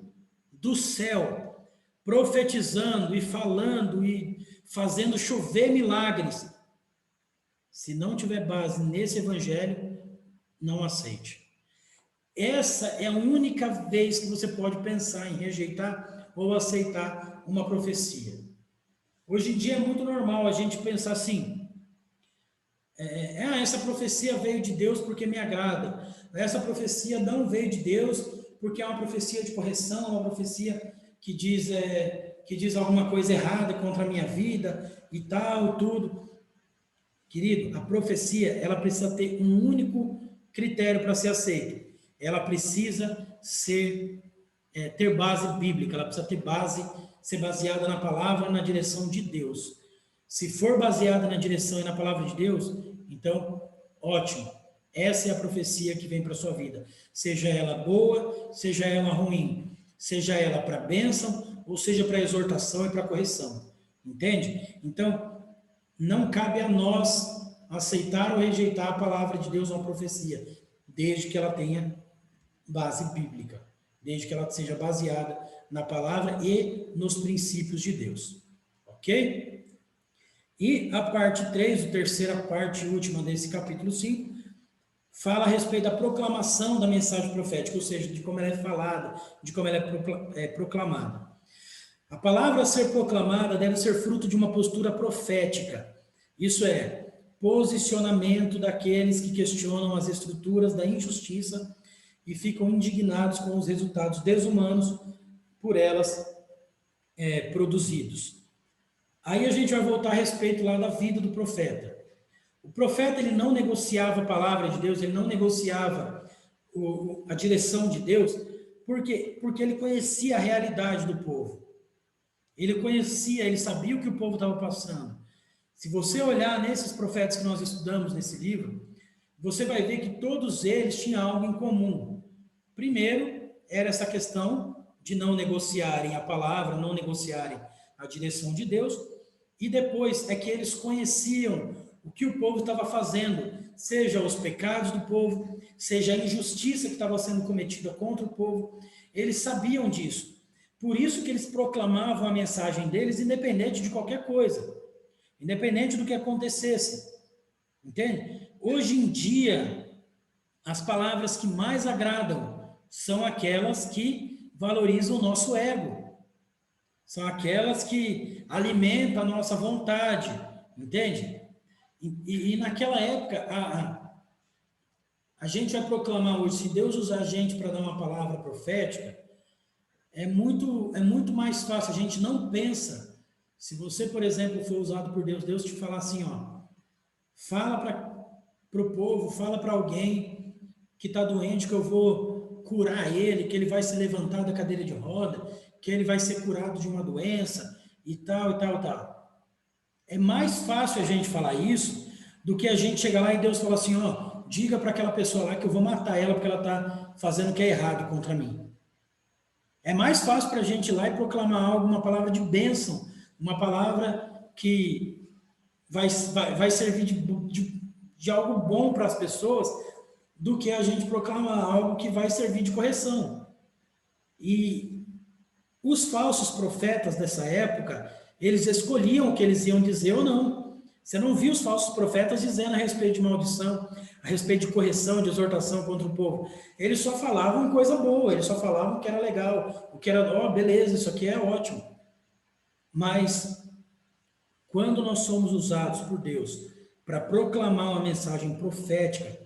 do céu profetizando e falando e fazendo chover milagres. Se não tiver base nesse evangelho, não aceite. essa é a única vez que você pode pensar em rejeitar ou aceitar uma profecia. Hoje em dia é muito normal a gente pensar assim, essa profecia veio de Deus porque me agrada, essa profecia não veio de Deus porque é uma profecia de correção, uma profecia que diz alguma coisa errada contra a minha vida e tal, tudo. Querido, a profecia, ela precisa ter um único critério para ser aceita. Ela precisa ter base bíblica, ela precisa ser baseada na palavra, na direção de Deus. Se for baseada na direção e na palavra de Deus, então, ótimo. Essa é a profecia que vem para a sua vida. Seja ela boa, seja ela ruim, seja ela para bênção, ou seja para exortação e para correção. Entende? Então, não cabe a nós aceitar ou rejeitar a palavra de Deus ou uma profecia, desde que ela tenha base bíblica, desde que ela seja baseada na palavra e nos princípios de Deus. Ok? E a parte 3, a terceira parte última desse capítulo 5, fala a respeito da proclamação da mensagem profética, ou seja, de como ela é falada, de como ela é proclamada. A palavra a ser proclamada deve ser fruto de uma postura profética, isso é, posicionamento daqueles que questionam as estruturas da injustiça e ficam indignados com os resultados desumanos por elas produzidos. Aí a gente vai voltar a respeito lá da vida do profeta. O profeta, ele não negociava a palavra de Deus, ele não negociava a direção de Deus, por quê? Porque ele conhecia a realidade do povo. Ele sabia o que o povo estava passando. Se você olhar nesses profetas que nós estudamos nesse livro, você vai ver que todos eles tinham algo em comum. Primeiro, era essa questão de não negociarem a palavra, não negociarem a direção de Deus, e depois é que eles conheciam o que o povo estava fazendo, seja os pecados do povo, seja a injustiça que estava sendo cometida contra o povo, eles sabiam disso. Por isso que eles proclamavam a mensagem deles independente de qualquer coisa, independente do que acontecesse. Entende? Hoje em dia, as palavras que mais agradam são aquelas que valorizam o nosso ego. São aquelas que alimentam a nossa vontade, entende? E naquela época, a gente vai proclamar hoje, se Deus usar a gente para dar uma palavra profética, é muito mais fácil, a gente não pensa. Se você, por exemplo, for usado por Deus, Deus te falar assim, ó, fala para o povo, fala para alguém que está doente, que eu vou curar ele, que ele vai se levantar da cadeira de roda, que ele vai ser curado de uma doença, e tal, e tal, e tal. É mais fácil a gente falar isso do que a gente chegar lá e Deus falar assim, ó, diga para aquela pessoa lá que eu vou matar ela porque ela está fazendo o que é errado contra mim. É mais fácil para a gente ir lá e proclamar algo, uma palavra de bênção, uma palavra que vai servir de algo bom para as pessoas, do que a gente proclamar algo que vai servir de correção. E os falsos profetas dessa época, eles escolhiam o que eles iam dizer ou não. Você não viu os falsos profetas dizendo a respeito de maldição, a respeito de correção, de exortação contra o povo. Eles só falavam coisa boa, eles só falavam o que era legal, o que era, ó, beleza, isso aqui é ótimo. Mas, quando nós somos usados por Deus para proclamar uma mensagem profética,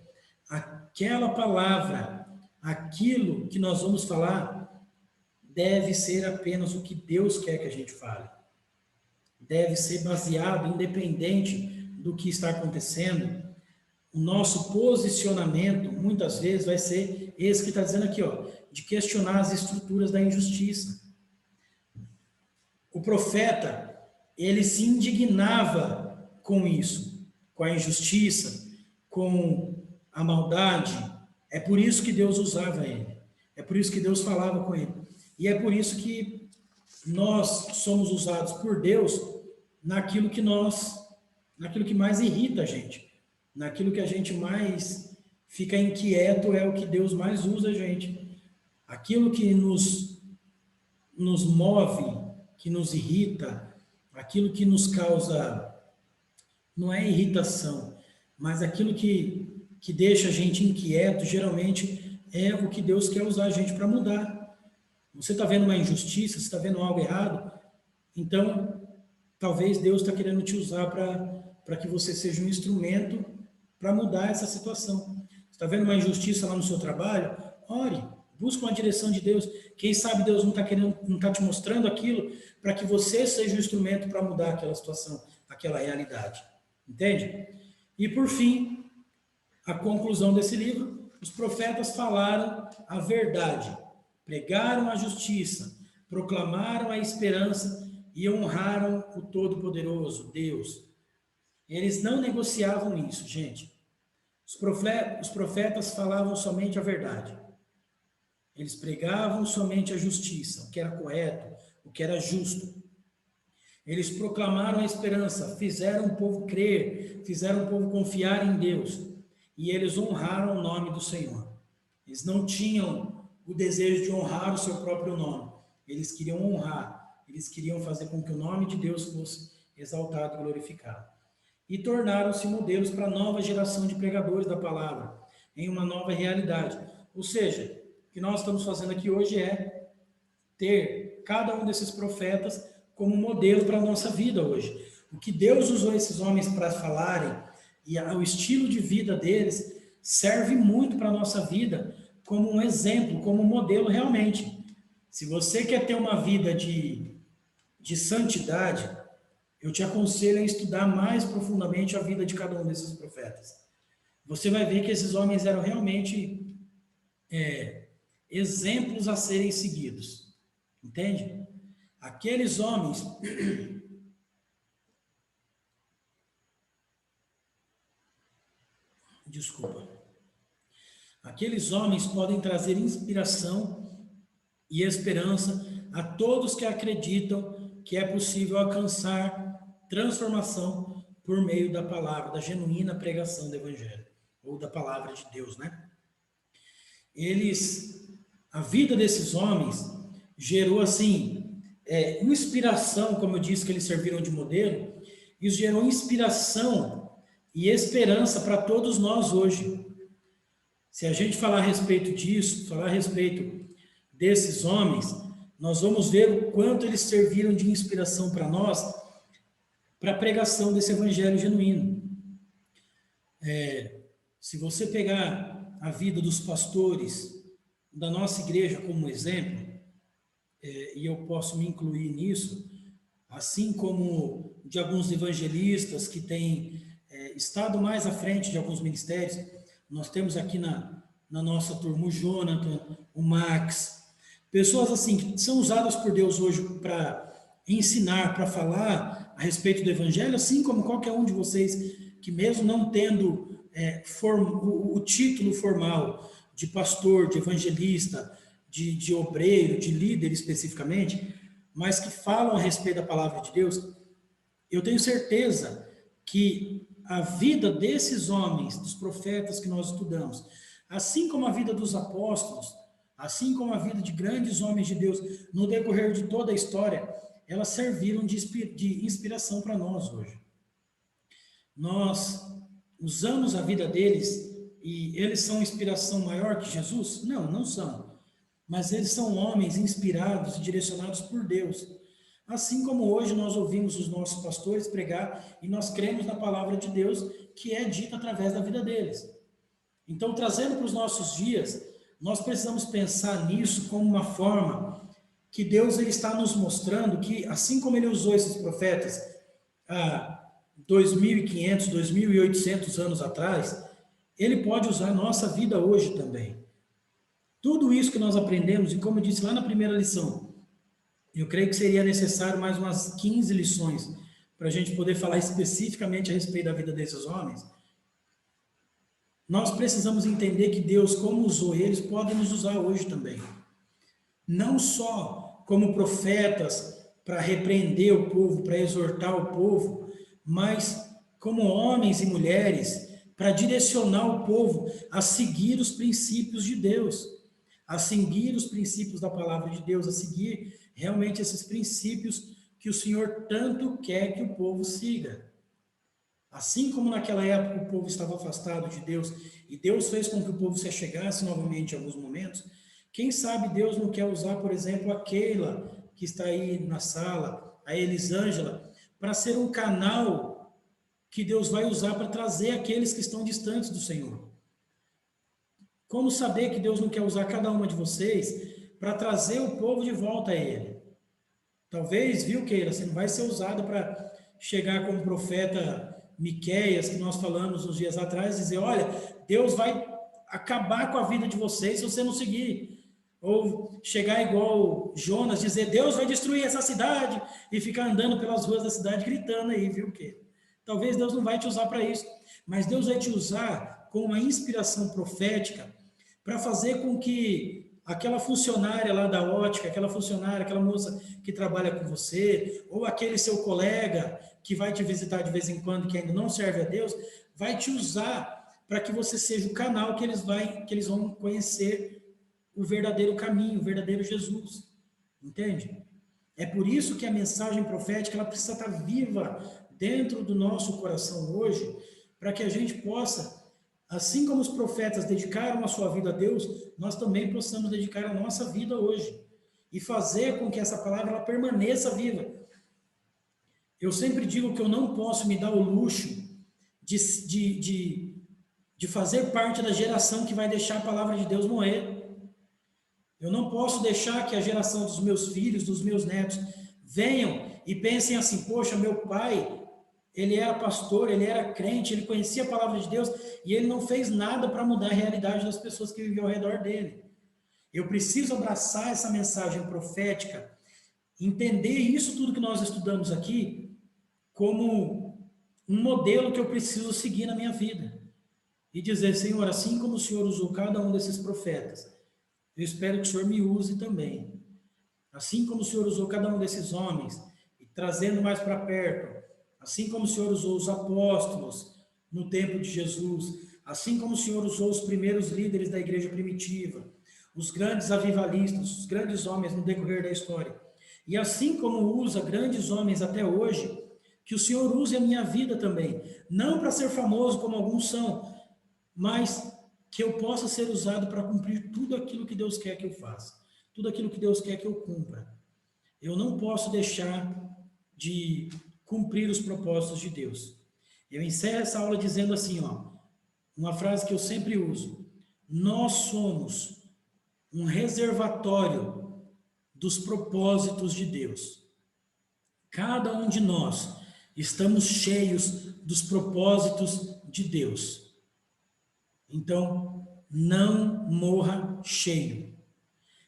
aquela palavra, aquilo que nós vamos falar, deve ser apenas o que Deus quer que a gente fale. Deve ser baseado, independente do que está acontecendo. O nosso posicionamento, muitas vezes, vai ser esse que está dizendo aqui, ó, de questionar as estruturas da injustiça. O profeta, ele se indignava com isso, com a injustiça, com a maldade. É por isso que Deus usava ele. É por isso que Deus falava com ele. E é por isso que nós somos usados por Deus naquilo que mais irrita a gente, naquilo que a gente mais fica inquieto, é o que Deus mais usa a gente. Aquilo que nos move, que nos irrita, aquilo que nos causa, não é irritação, mas aquilo que deixa a gente inquieto, geralmente é o que Deus quer usar a gente para mudar. Você está vendo uma injustiça, você está vendo algo errado, então talvez Deus está querendo te usar para que você seja um instrumento para mudar essa situação. Você está vendo uma injustiça lá no seu trabalho? Ore, busque uma direção de Deus. Quem sabe Deus não está te mostrando aquilo para que você seja um instrumento para mudar aquela situação, aquela realidade. Entende? E por fim, a conclusão desse livro, os profetas falaram a verdade, pregaram a justiça, proclamaram a esperança e honraram o Todo-Poderoso, Deus. Eles não negociavam isso, gente. Os profetas falavam somente a verdade. Eles pregavam somente a justiça, o que era correto, o que era justo. Eles proclamaram a esperança, fizeram o povo crer, fizeram o povo confiar em Deus. E eles honraram o nome do Senhor. Eles não tinham o desejo de honrar o seu próprio nome. Eles queriam honrar, eles queriam fazer com que o nome de Deus fosse exaltado e glorificado. E tornaram-se modelos para a nova geração de pregadores da palavra, em uma nova realidade. Ou seja, o que nós estamos fazendo aqui hoje é ter cada um desses profetas como modelo para a nossa vida hoje. O que Deus usou esses homens para falarem e o estilo de vida deles serve muito para a nossa vida como um exemplo, como um modelo realmente. Se você quer ter uma vida de santidade, eu te aconselho a estudar mais profundamente a vida de cada um desses profetas. Você vai ver que esses homens eram realmente exemplos a serem seguidos. Entende? Aqueles homens... Desculpa. Aqueles homens podem trazer inspiração e esperança a todos que acreditam que é possível alcançar transformação por meio da palavra, da genuína pregação do Evangelho, ou da palavra de Deus, né? A vida desses homens gerou, assim, inspiração, como eu disse que eles serviram de modelo, isso gerou inspiração e esperança para todos nós hoje. Se a gente falar a respeito disso, falar a respeito desses homens, nós vamos ver o quanto eles serviram de inspiração para nós, para a pregação desse evangelho genuíno. Se você pegar a vida dos pastores da nossa igreja como exemplo, e eu posso me incluir nisso, assim como de alguns evangelistas que têm estado mais à frente de alguns ministérios, nós temos aqui na nossa turma o Jonathan, o Max, pessoas assim que são usadas por Deus hoje para ensinar, para falar a respeito do evangelho, assim como qualquer um de vocês que mesmo não tendo o título formal de pastor, de evangelista, de obreiro, de líder especificamente, mas que falam a respeito da palavra de Deus, eu tenho certeza que a vida desses homens, dos profetas que nós estudamos, assim como a vida dos apóstolos, assim como a vida de grandes homens de Deus, no decorrer de toda a história, elas serviram de inspiração para nós hoje. Nós usamos a vida deles e eles são inspiração maior que Jesus? Não, não são. Mas eles são homens inspirados e direcionados por Deus. Assim como hoje nós ouvimos os nossos pastores pregar e nós cremos na palavra de Deus que é dita através da vida deles. Então, trazendo para os nossos dias, nós precisamos pensar nisso como uma forma que Deus ele está nos mostrando que, assim como ele usou esses profetas há 2.500, 2.800 anos atrás, ele pode usar a nossa vida hoje também. Tudo isso que nós aprendemos, e como eu disse lá na primeira lição, eu creio que seria necessário mais umas 15 lições para a gente poder falar especificamente a respeito da vida desses homens. Nós precisamos entender que Deus, como usou eles, pode nos usar hoje também. Não só como profetas para repreender o povo, para exortar o povo, mas como homens e mulheres para direcionar o povo a seguir os princípios de Deus, a seguir os princípios da palavra de Deus, a seguir realmente esses princípios que o Senhor tanto quer que o povo siga. Assim como naquela época o povo estava afastado de Deus e Deus fez com que o povo se achegasse novamente em alguns momentos, quem sabe Deus não quer usar, por exemplo, a Keila, que está aí na sala, a Elisângela, para ser um canal que Deus vai usar para trazer aqueles que estão distantes do Senhor. Como saber que Deus não quer usar cada uma de vocês para trazer o povo de volta a Ele? Talvez, viu, Keila, você não vai ser usado para chegar como o profeta Miqueias, que nós falamos uns dias atrás, e dizer, olha, Deus vai acabar com a vida de vocês se você não seguir. Ou chegar igual Jonas, dizer, Deus vai destruir essa cidade, e ficar andando pelas ruas da cidade gritando aí, viu, Keila? Talvez Deus não vai te usar para isso, mas Deus vai te usar com uma inspiração profética para fazer com que aquela funcionária lá da ótica, aquela funcionária, aquela moça que trabalha com você, ou aquele seu colega que vai te visitar de vez em quando, que ainda não serve a Deus, vai te usar para que você seja o canal que eles vão conhecer o verdadeiro caminho, o verdadeiro Jesus. Entende? É por isso que a mensagem profética ela precisa estar viva dentro do nosso coração hoje, para que a gente possa, assim como os profetas dedicaram a sua vida a Deus, nós também possamos dedicar a nossa vida hoje e fazer com que essa palavra ela permaneça viva. Eu sempre digo que eu não posso me dar o luxo de fazer parte da geração que vai deixar a palavra de Deus morrer. Eu não posso deixar que a geração dos meus filhos, dos meus netos, venham e pensem assim, poxa, meu pai, ele era pastor, ele era crente, ele conhecia a palavra de Deus e ele não fez nada para mudar a realidade das pessoas que viviam ao redor dele. Eu preciso abraçar essa mensagem profética, entender isso tudo que nós estudamos aqui como um modelo que eu preciso seguir na minha vida. E dizer, Senhor, assim como o Senhor usou cada um desses profetas, eu espero que o Senhor me use também. Assim como o Senhor usou cada um desses homens, e trazendo mais para perto, assim como o Senhor usou os apóstolos no tempo de Jesus, assim como o Senhor usou os primeiros líderes da igreja primitiva, os grandes avivalistas, os grandes homens no decorrer da história, e assim como usa grandes homens até hoje, que o Senhor use a minha vida também, não para ser famoso como alguns são, mas que eu possa ser usado para cumprir tudo aquilo que Deus quer que eu faça, tudo aquilo que Deus quer que eu cumpra. Eu não posso deixar de cumprir os propósitos de Deus. Eu encerro essa aula dizendo assim, ó, uma frase que eu sempre uso: nós somos um reservatório dos propósitos de Deus. Cada um de nós estamos cheios dos propósitos de Deus. Então, não morra cheio.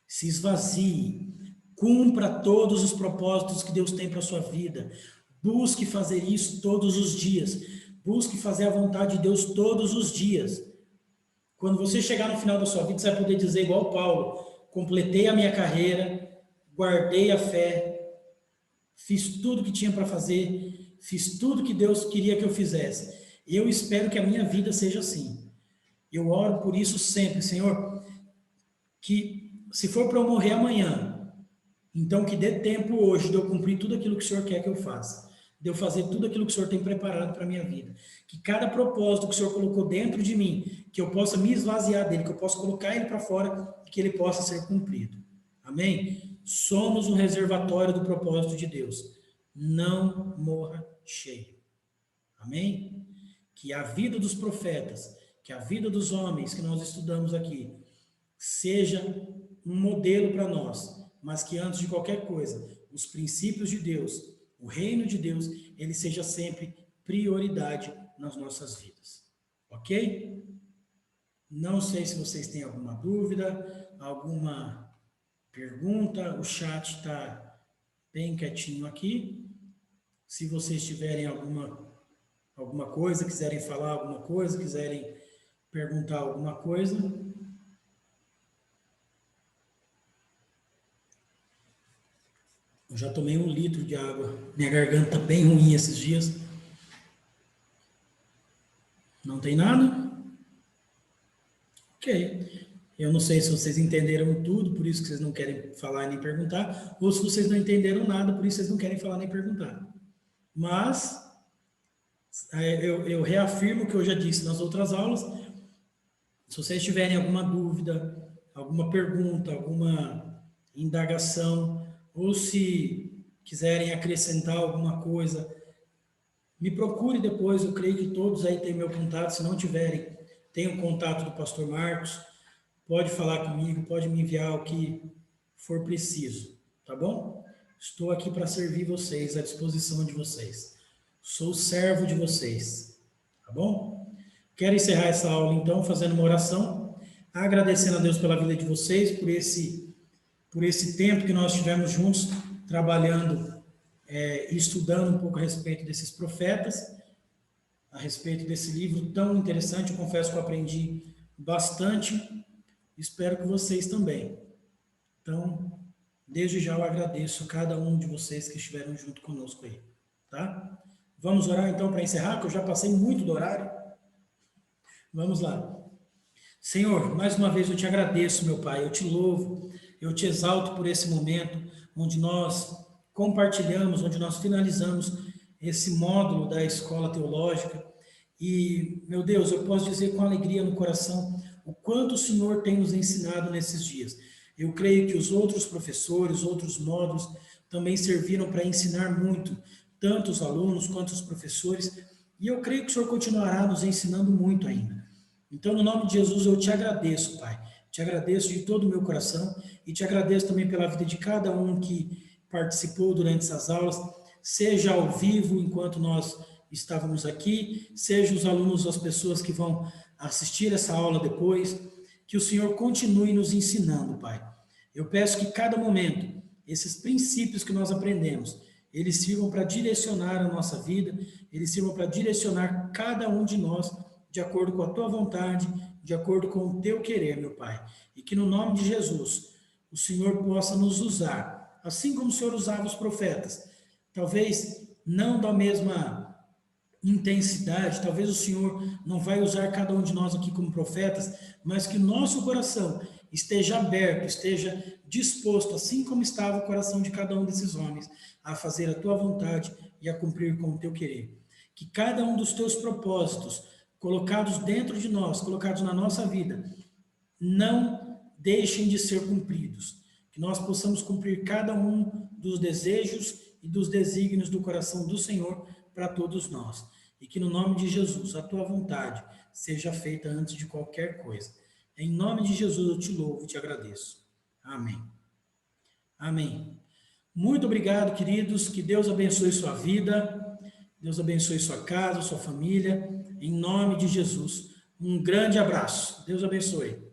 Se esvazie. Cumpra todos os propósitos que Deus tem para a sua vida. Busque fazer isso todos os dias. Busque fazer a vontade de Deus todos os dias. Quando você chegar no final da sua vida, você vai poder dizer igual Paulo: completei a minha carreira, guardei a fé, fiz tudo que tinha para fazer, fiz tudo que Deus queria que eu fizesse. Eu espero que a minha vida seja assim. Eu oro por isso sempre, Senhor, que se for para eu morrer amanhã, então que dê tempo hoje de eu cumprir tudo aquilo que o Senhor quer que eu faça, de eu fazer tudo aquilo que o Senhor tem preparado para a minha vida, que cada propósito que o Senhor colocou dentro de mim, que eu possa me esvaziar dele, que eu possa colocar ele para fora e que ele possa ser cumprido. Amém? Somos um reservatório do propósito de Deus. Não morra cheio. Amém? Que a vida dos profetas, que a vida dos homens que nós estudamos aqui seja um modelo para nós, mas que antes de qualquer coisa, os princípios de Deus, o reino de Deus, ele seja sempre prioridade nas nossas vidas. Ok? Não sei se vocês têm alguma dúvida, alguma pergunta, o chat está bem quietinho aqui. Se vocês tiverem alguma coisa, quiserem falar alguma coisa, quiserem perguntar alguma coisa. Eu já tomei 1 litro de água. Minha garganta tá bem ruim esses dias. Não tem nada? Ok. Eu não sei se vocês entenderam tudo, por isso que vocês não querem falar nem perguntar, ou se vocês não entenderam nada, por isso vocês não querem falar nem perguntar. Mas eu reafirmo o que eu já disse nas outras aulas, Se vocês tiverem alguma dúvida, alguma pergunta, alguma indagação, ou se quiserem acrescentar alguma coisa, me procure depois. Eu creio que todos aí têm meu contato. Se não tiverem, tem o contato do pastor Marcos. Pode falar comigo, pode me enviar o que for preciso, tá bom? Estou aqui para servir vocês, à disposição de vocês. Sou servo de vocês, tá bom? Quero encerrar essa aula, então, fazendo uma oração, agradecendo a Deus pela vida de vocês, por esse tempo que nós tivemos juntos, trabalhando e estudando um pouco a respeito desses profetas, a respeito desse livro tão interessante. Eu confesso que eu aprendi bastante, espero que vocês também. Então, desde já eu agradeço a cada um de vocês que estiveram junto conosco aí, tá? Vamos orar então para encerrar, que eu já passei muito do horário. Vamos lá. Senhor, mais uma vez eu te agradeço, meu Pai, eu te louvo, eu te exalto por esse momento onde nós compartilhamos, onde nós finalizamos esse módulo da escola teológica. E, meu Deus, eu posso dizer com alegria no coração o quanto o Senhor tem nos ensinado nesses dias. Eu creio que os outros professores, outros módulos também serviram para ensinar muito, tanto os alunos quanto os professores, e eu creio que o Senhor continuará nos ensinando muito ainda. Então, no nome de Jesus, eu te agradeço, Pai. Te agradeço de todo o meu coração e te agradeço também pela vida de cada um que participou durante essas aulas, seja ao vivo, enquanto nós estávamos aqui, seja os alunos, as pessoas que vão assistir essa aula depois, que o Senhor continue nos ensinando, Pai. Eu peço que cada momento, esses princípios que nós aprendemos, eles sirvam para direcionar a nossa vida, eles sirvam para direcionar cada um de nós de acordo com a tua vontade, de acordo com o teu querer, meu Pai. E que no nome de Jesus, o Senhor possa nos usar, assim como o Senhor usava os profetas. Talvez não da mesma intensidade, talvez o Senhor não vai usar cada um de nós aqui como profetas, mas que nosso coração esteja aberto, esteja disposto, assim como estava o coração de cada um desses homens, a fazer a tua vontade e a cumprir com o teu querer. Que cada um dos teus propósitos colocados dentro de nós, colocados na nossa vida, não deixem de ser cumpridos. Que nós possamos cumprir cada um dos desejos e dos desígnios do coração do Senhor para todos nós. E que no nome de Jesus, a tua vontade seja feita antes de qualquer coisa. Em nome de Jesus eu te louvo e te agradeço. Amém. Amém. Muito obrigado, queridos. Que Deus abençoe sua vida. Deus abençoe sua casa, sua família. Em nome de Jesus. Um grande abraço. Deus abençoe.